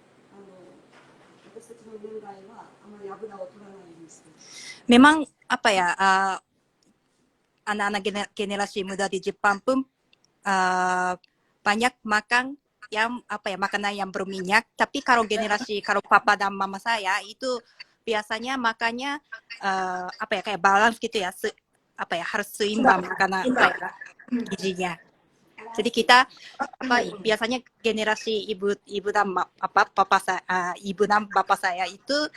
私たちの年代はあまり油を取らないようにしてる。Memang apa ya, anak-anak generasi muda di Jepang pun banyak makan yang apa ya, makanan yang berminyak. Tapi kalau papa dan mama saya itu biasanya makannya apa ya, kayak balance gitu ya, apa ya, harus seimbang makanan gizinya. Jadi kita biasanya generasi ibu dan ibu dan bapak saya itu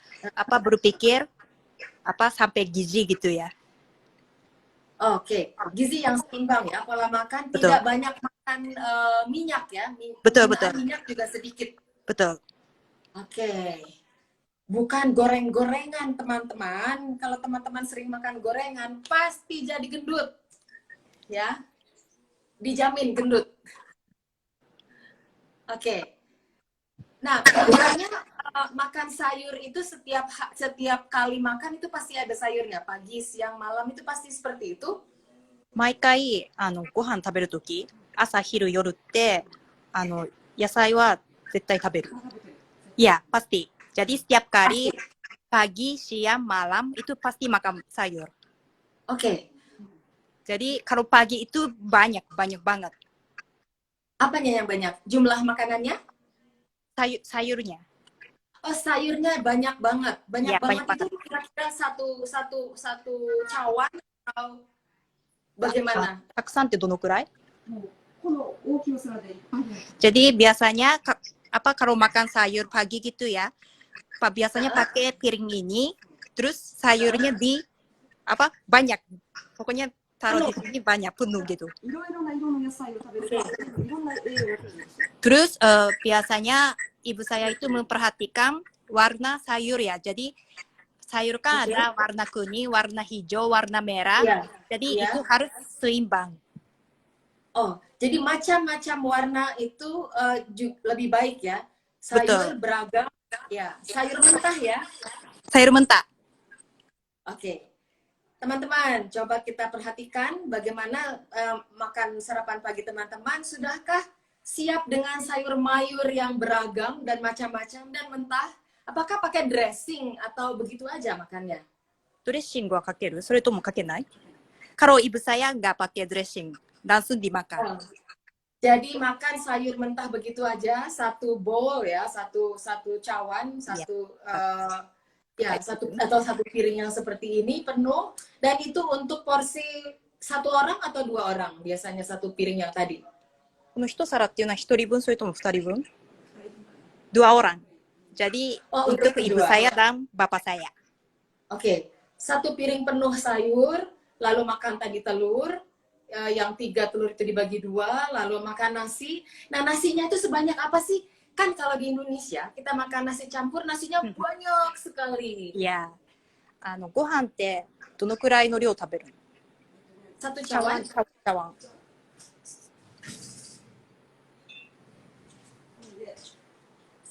berpikir sampai gizi gitu ya. Oke, gizi yang seimbang ya, pola makan. Betul. Tidak banyak makan minyak ya. Betul. Minyak juga sedikit. Betul. Oke. Bukan goreng-gorengan, teman-teman. Kalau teman-teman sering makan gorengan, pasti jadi gendut. Ya, dijamin gendut. Oke. Nah, biasanya makan sayur itu setiap kali makan itu pasti ada sayurnya. Pagi, siang, malam itu pasti seperti itu. 毎回、ご飯食べるとき、朝、昼、夜って、野菜は絶対食べる。Iya, pasti. Jadi setiap kali pagi, siang, malam itu pasti makan sayur. Oke. Jadi kalau pagi itu banyak banget. Apanya yang banyak? Jumlah makanannya? Sayurnya. Oh, sayurnya banyak banget. Banyak Iya, banget banyak itu banget. kira-kira satu cawan atau bagaimana? たくさんってどのくらい？もうこの大きな皿でいっぱいで Jadi biasanya kalau makan sayur pagi gitu ya, biasanya pakai piring ini, terus sayurnya di banyak. Pokoknya taruh di sini banyak penuh gitu. いろいろな色の野菜を食べるといろんな栄養が取れるんですよ。 Terus biasanya ibu saya itu memperhatikan warna sayur ya. Jadi sayur kan ada warna kuning, warna hijau, warna merah. Iya. Jadi Iya. itu harus seimbang. Oh, jadi macam-macam warna itu lebih baik ya. Sayur Betul. beragam. Ya, sayur mentah ya. Sayur mentah. Oke. Teman-teman, coba kita perhatikan bagaimana makan sarapan pagi teman-teman. Sudahkah siap dengan sayur mayur yang beragam dan macam-macam dan mentah? Apakah pakai dressing atau begitu aja makannya? Dressing wa kakeru? それともかけない? Kalau ibu saya nggak pakai dressing, langsung dimakan. Oh. Jadi makan sayur mentah begitu aja, satu bowl ya, satu cawan, satu piring yang seperti ini penuh, dan itu untuk porsi satu orang atau dua orang biasanya satu piring yang tadi. この一皿っていうのは一人分それとも二人分? Dua orang. Jadi untuk ibu saya dan bapak saya. Oke, satu piring penuh sayur, lalu makan tadi telur, yang 3 telur itu dibagi 2, lalu makan nasi. Nah, nasinya itu sebanyak apa sih? Kan kalau di Indonesia kita makan nasi campur, nasinya banyak sekali. いや、ご飯ってどのくらいの量食べるの? Satu cawan. cawan.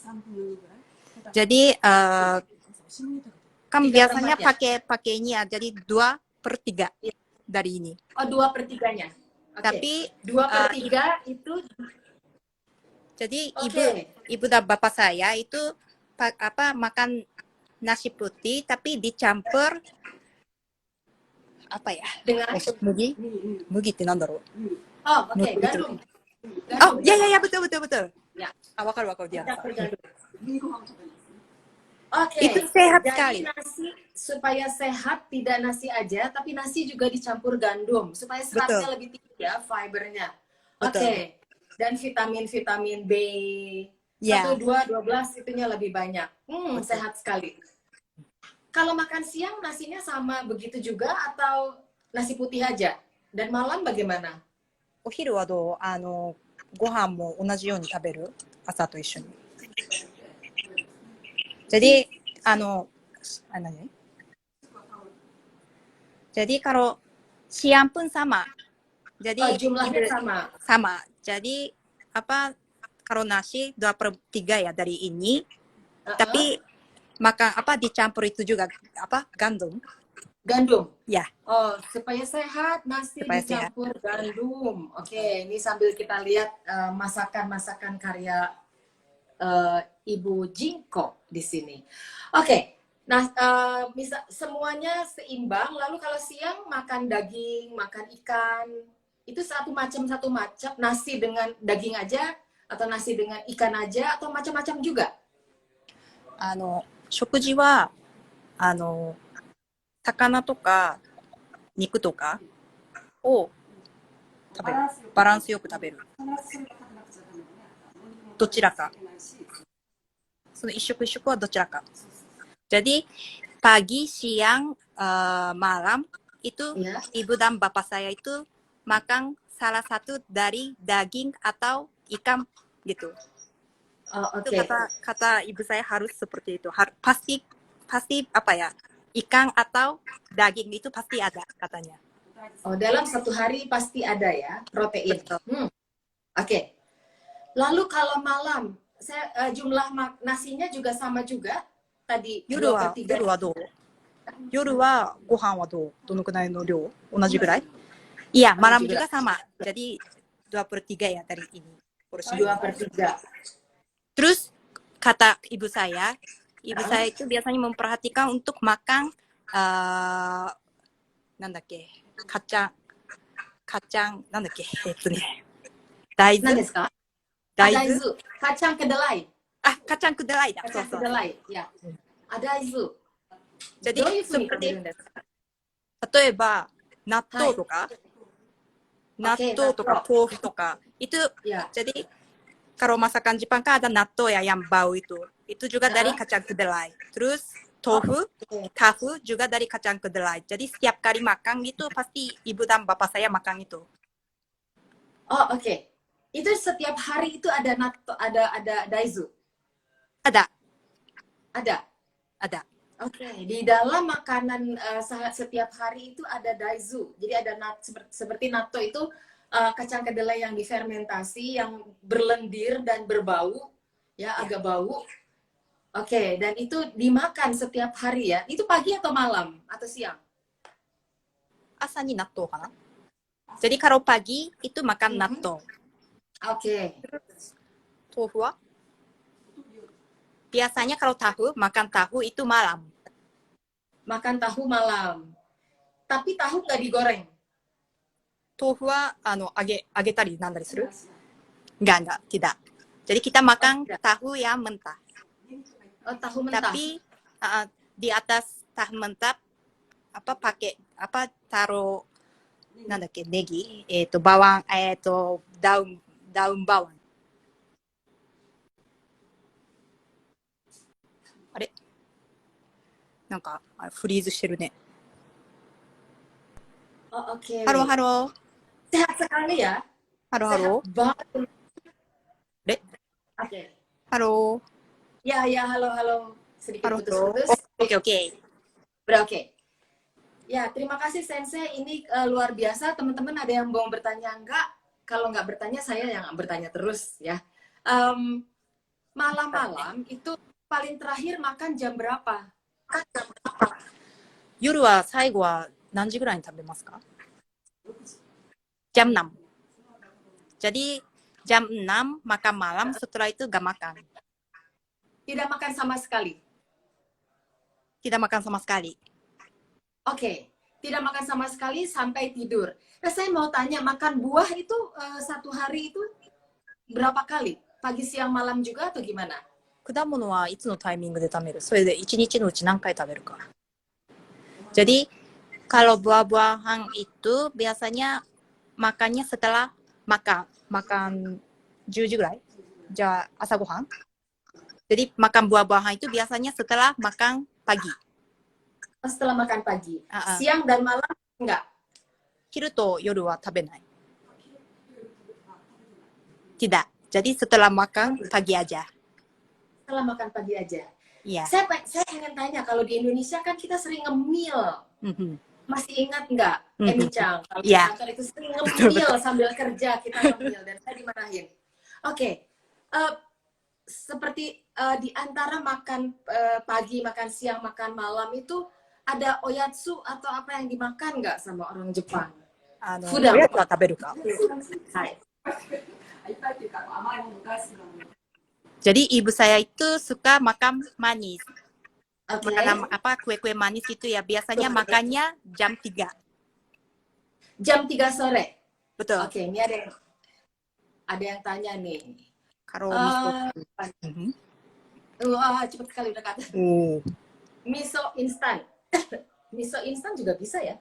3分ぐらい。 Jadi 3 kan Tiga biasanya tempat pakai ini ya, jadi 2/3 dari ini. Oh, 2/3-nya. Oke. Tapi 2/3 itu. Jadi Oke. ibu dan bapak saya itu makan nasi putih tapi dicampur apa ya? Dengan Mugi? Mugiってなんだろう? Oh, oke, gandum. Oh, ya betul. Ya. Wakaru dia. Campur gandum. 麦ご飯を食べますね。 Oke. Itu sehat Jadi sekali. nasi supaya sehat tidak nasi aja, tapi nasi juga dicampur gandum supaya seratnya lebih tinggi ya, fibernya. Oke. Dan vitamin B 1, 2, 12 itunya lebih banyak. Sehat sekali. Kalau makan siang nasinya sama begitu juga atau nasi putih aja? Dan malam bagaimana? お昼はどう？ご飯も同じように食べる？朝と一緒に。Jadi Jadi kalau siang pun sama. Jadi jumlahnya sama. Sama. Jadi kalau nasi 2/3 ya dari ini. Tapi makan dicampur itu juga gandum. Gandum. Ya. Oh, supaya sehat nasi dicampur gandum. Oke, ini sambil kita lihat masakan-masakan karya Ibu Jingko di sini. Oke. Nah, semuanya seimbang. Lalu kalau siang makan daging, makan ikan, itu satu macam nasi dengan daging aja atau nasi dengan ikan aja atau macam-macam juga? 食事は魚とか肉とかを食べる。バランスよく食べる。どちらか。その一食一食はどちらか。Jadi pagi, siang, malam itu ibu dan bapak saya itu makan salah satu dari daging atau ikan gitu. Oh, Itu oke. kata ibu saya harus seperti itu. Pasti pasti apa ya? Ikan atau daging itu pasti ada katanya. Oh, dalam satu hari pasti ada ya protein. Betul. Oke. Lalu kalau malam, jumlah nasinya juga sama juga tadi 夜 2 per は 3. 夜はどう？夜はご飯はどのくらいの量？同じぐらい？Iya, malam juga sama. Jadi 2/3 ya dari ini. 2 per 3. Terus kata ibu saya itu biasanya memperhatikan untuk makan nandakke, kacang, nandakke, daizu. 何ですか？大豆。kacang kedelai. Kacang kedelai dah. Kacang kedelai, ya. Daizu. Jadi どういうふうに食べ seperti るんですか？例えば納豆とか、納豆とか豆腐とかitu Ya. jadi kalau masakan Jepang kan ada natto ya yang bau itu juga dari kacang kedelai. Terus tofu, tahu juga dari kacang kedelai. Jadi setiap kali makan itu pasti ibu dan bapak saya makan itu. Oh, oke. Itu setiap hari itu ada ada daizu. Ada. Oke, di dalam makanan setiap hari itu ada daizu. Jadi ada seperti natto itu kacang kedelai yang difermentasi, yang berlendir dan berbau, ya agak bau. Oke, dan itu dimakan setiap hari ya. Itu pagi atau malam atau siang? Asa ni natto kana? Jadi kalau pagi itu makan natto. Oke. Tofu wa? Biasanya kalau makan tahu itu malam. Makan tahu malam. Tapi tahu nggak digoreng? Tofu wa agetari nandari suru? Enggak, tidak. Jadi kita makan tahu yang mentah. Oh, tahu mentah. Tapi di atas tahu mentah pakai taruh nandakke negi, bawang, daun bawang. Are? なんかフリーズしてるね。 Oh, oke. Halo. Sehat sekali ya. Halo. Sehat banget. Dek. Oke. Halo. Ya, halo. Sedikit putus-putus. Oke. Oke. Ya, terima kasih Sensei. Ini luar biasa. Teman-teman ada yang mau bertanya enggak? Kalau nggak bertanya, saya yang bertanya terus ya. Malam-malam itu paling terakhir makan jam berapa? 夜は最後は何時ぐらいに食べますか？ Jam 6. Jadi jam 6 makan malam, setelah itu gak makan. Tidak makan sama sekali. Tidak makan sama sekali. Oke, tidak makan sama sekali sampai tidur. Nah, saya mau tanya, makan buah itu satu hari itu berapa kali? Pagi, siang, malam juga atau gimana? 果物はいつのタイミングで食べる？それで1日のうち何回食べるか。Jadi kalau buah-buahan itu biasanya makannya setelah makan 10時ぐらい? じゃあ朝ごはん? Jadi makan buah-buahan itu biasanya setelah makan pagi. Setelah makan pagi. Siang dan malam enggak? 昼と夜は食べない. Tidak. Jadi setelah makan pagi aja. Setelah makan pagi aja. Iya. Saya ingin tanya, kalau di Indonesia kan kita sering ngemil. Masih ingat nggak, Emi-chan? Kalau di kantor itu sering ngemil sambil kerja, kita ngemil. Dan saya dimarahin. Oke. Seperti di antara makan pagi, makan siang, makan malam itu ada oyatsu atau apa yang dimakan nggak sama orang Jepang? Fudan. Oyatsu wa taberu ka? Hai. Jadi ibu saya itu suka makan manis. Okay. Makanan kue-kue manis itu ya. Biasanya makannya jam 3. Jam 3 sore? Betul. Oke, ini ada yang tanya nih. Kalau miso. Cepat sekali udah kata. Oh. Miso instan. Miso instan juga bisa ya?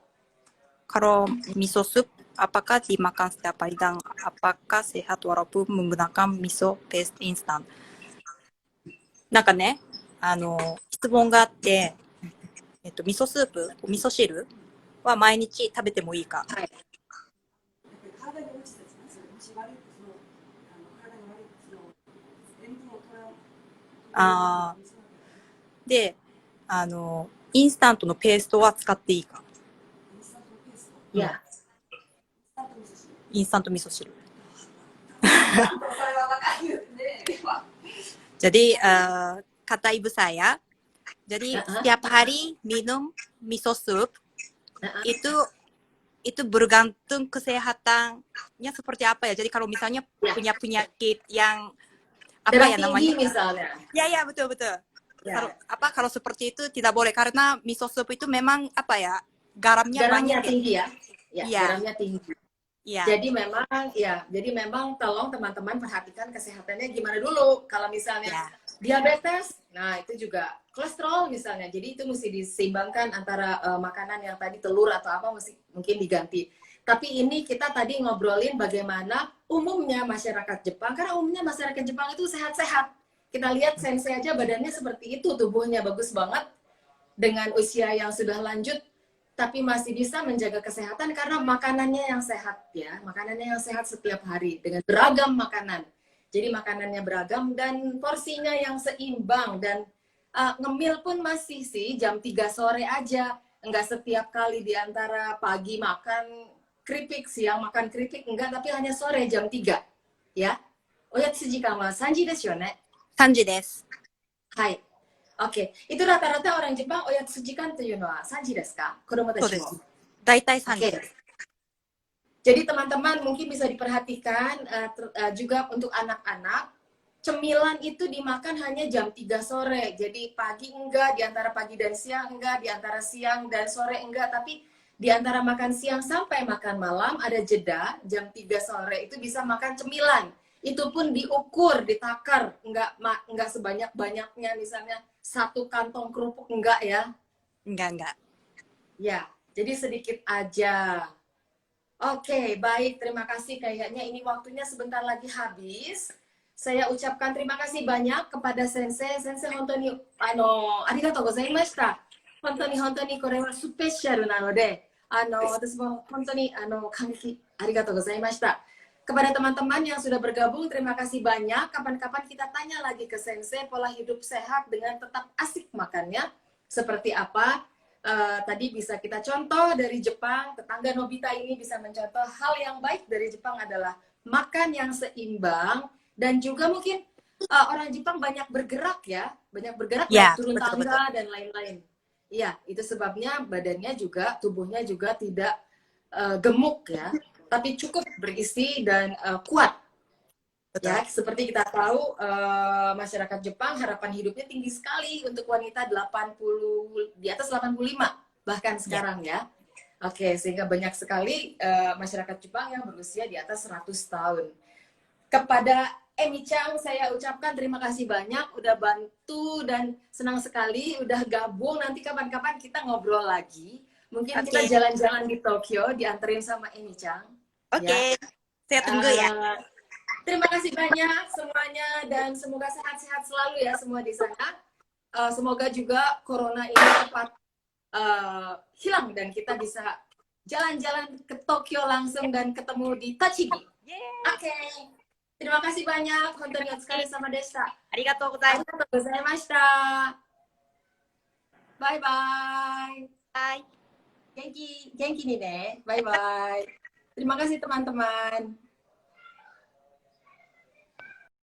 Kalau miso soup, apakah dimakan setiap hari dan apakah sehat walaupun menggunakan miso paste instan? なんかね、質問があって、味噌スープ、味噌汁は毎日食べてもいいか。はい。体に落ちたもし悪い体に悪い塩分を取らあーで、インスタントのペーストは使っていいか。Ya. インスタント味噌汁。Jadi kata ibu saya, jadi setiap hari minum miso soup itu bergantung kesehatannya seperti apa ya. Jadi kalau misalnya punya penyakit yang apa Darah ya tinggi namanya? misalnya. Ya betul. Ya. Kalau seperti itu tidak boleh karena miso soup itu memang apa ya, garamnya banyak ya. Tinggi ya. Ya, Iya. garamnya tinggi. Iya. Jadi memang tolong teman-teman perhatikan kesehatannya gimana dulu. Kalau misalnya diabetes, nah itu juga kolesterol misalnya. Jadi itu mesti diseimbangkan antara makanan yang tadi telur atau apa mungkin diganti. Tapi ini kita tadi ngobrolin bagaimana umumnya masyarakat Jepang, karena umumnya masyarakat Jepang itu sehat-sehat. Kita lihat sensei aja badannya seperti itu, tubuhnya bagus banget dengan usia yang sudah lanjut, tapi masih bisa menjaga kesehatan karena makanannya yang sehat ya, makanannya yang sehat setiap hari dengan beragam makanan. Jadi makanannya beragam dan porsinya yang seimbang dan ngemil pun masih sih jam 3 sore aja, enggak setiap kali di antara pagi makan keripik, siang makan keripik, enggak, tapi hanya sore jam 3 ya. Oyatsu jikan wa 3時ですよね。3時です。はい。Oke, itu rata-rata orang Jepang oyatsu jikan というのは3時ですか？子供たちも。だいたい3時。Jadi teman-teman mungkin bisa diperhatikan juga untuk anak-anak, cemilan itu dimakan hanya jam 3 sore. Jadi pagi enggak, di antara pagi dan siang enggak, di antara siang dan sore enggak, tapi di antara makan siang sampai makan malam ada jeda, jam 3 sore itu bisa makan cemilan. Itu pun diukur, ditakar, enggak sebanyak-banyaknya misalnya satu kantong kerupuk, enggak ya? Enggak. Ya, jadi sedikit aja. Oke, baik, terima kasih. Kayaknya ini waktunya sebentar lagi habis. Saya ucapkan terima kasih banyak kepada Sensei. Sensei, 本当にありがとうございました。本当にこれはスペシャルなので、私も本当に感激ありがとうございました。Kepada teman-teman yang sudah bergabung, terima kasih banyak. Kapan-kapan kita tanya lagi ke Sensei pola hidup sehat dengan tetap asik makannya seperti apa. Tadi bisa kita contoh dari Jepang, tetangga Nobita ini bisa mencontoh hal yang baik dari Jepang adalah makan yang seimbang dan juga mungkin orang Jepang banyak bergerak ya, naik turun tangga dan lain-lain. Iya, itu sebabnya badannya juga, tubuhnya juga tidak gemuk ya, tapi cukup berisi dan kuat. Betul. Ya, seperti kita tahu masyarakat Jepang harapan hidupnya tinggi sekali untuk wanita 80 di atas 85 bahkan sekarang ya. Oke, sehingga banyak sekali masyarakat Jepang yang berusia di atas 100 tahun. Kepada Emi Chang saya ucapkan terima kasih banyak udah bantu dan senang sekali udah gabung. Nanti kapan-kapan kita ngobrol lagi. Mungkin kita jalan-jalan di Tokyo dianterin sama Emi Chang. Oke. Saya tunggu ya. Terima kasih banyak semuanya dan semoga sehat-sehat selalu ya semua di sana. Semoga juga corona ini cepat hilang dan kita bisa jalan-jalan ke Tokyo langsung dan ketemu di Tochigi. Oke. Terima kasih banyak. Hontou sekali sama Desa. Arigatou gozaimashita. Bye bye. Bye. Genki ni ne. Bye bye. Terima kasih teman-teman.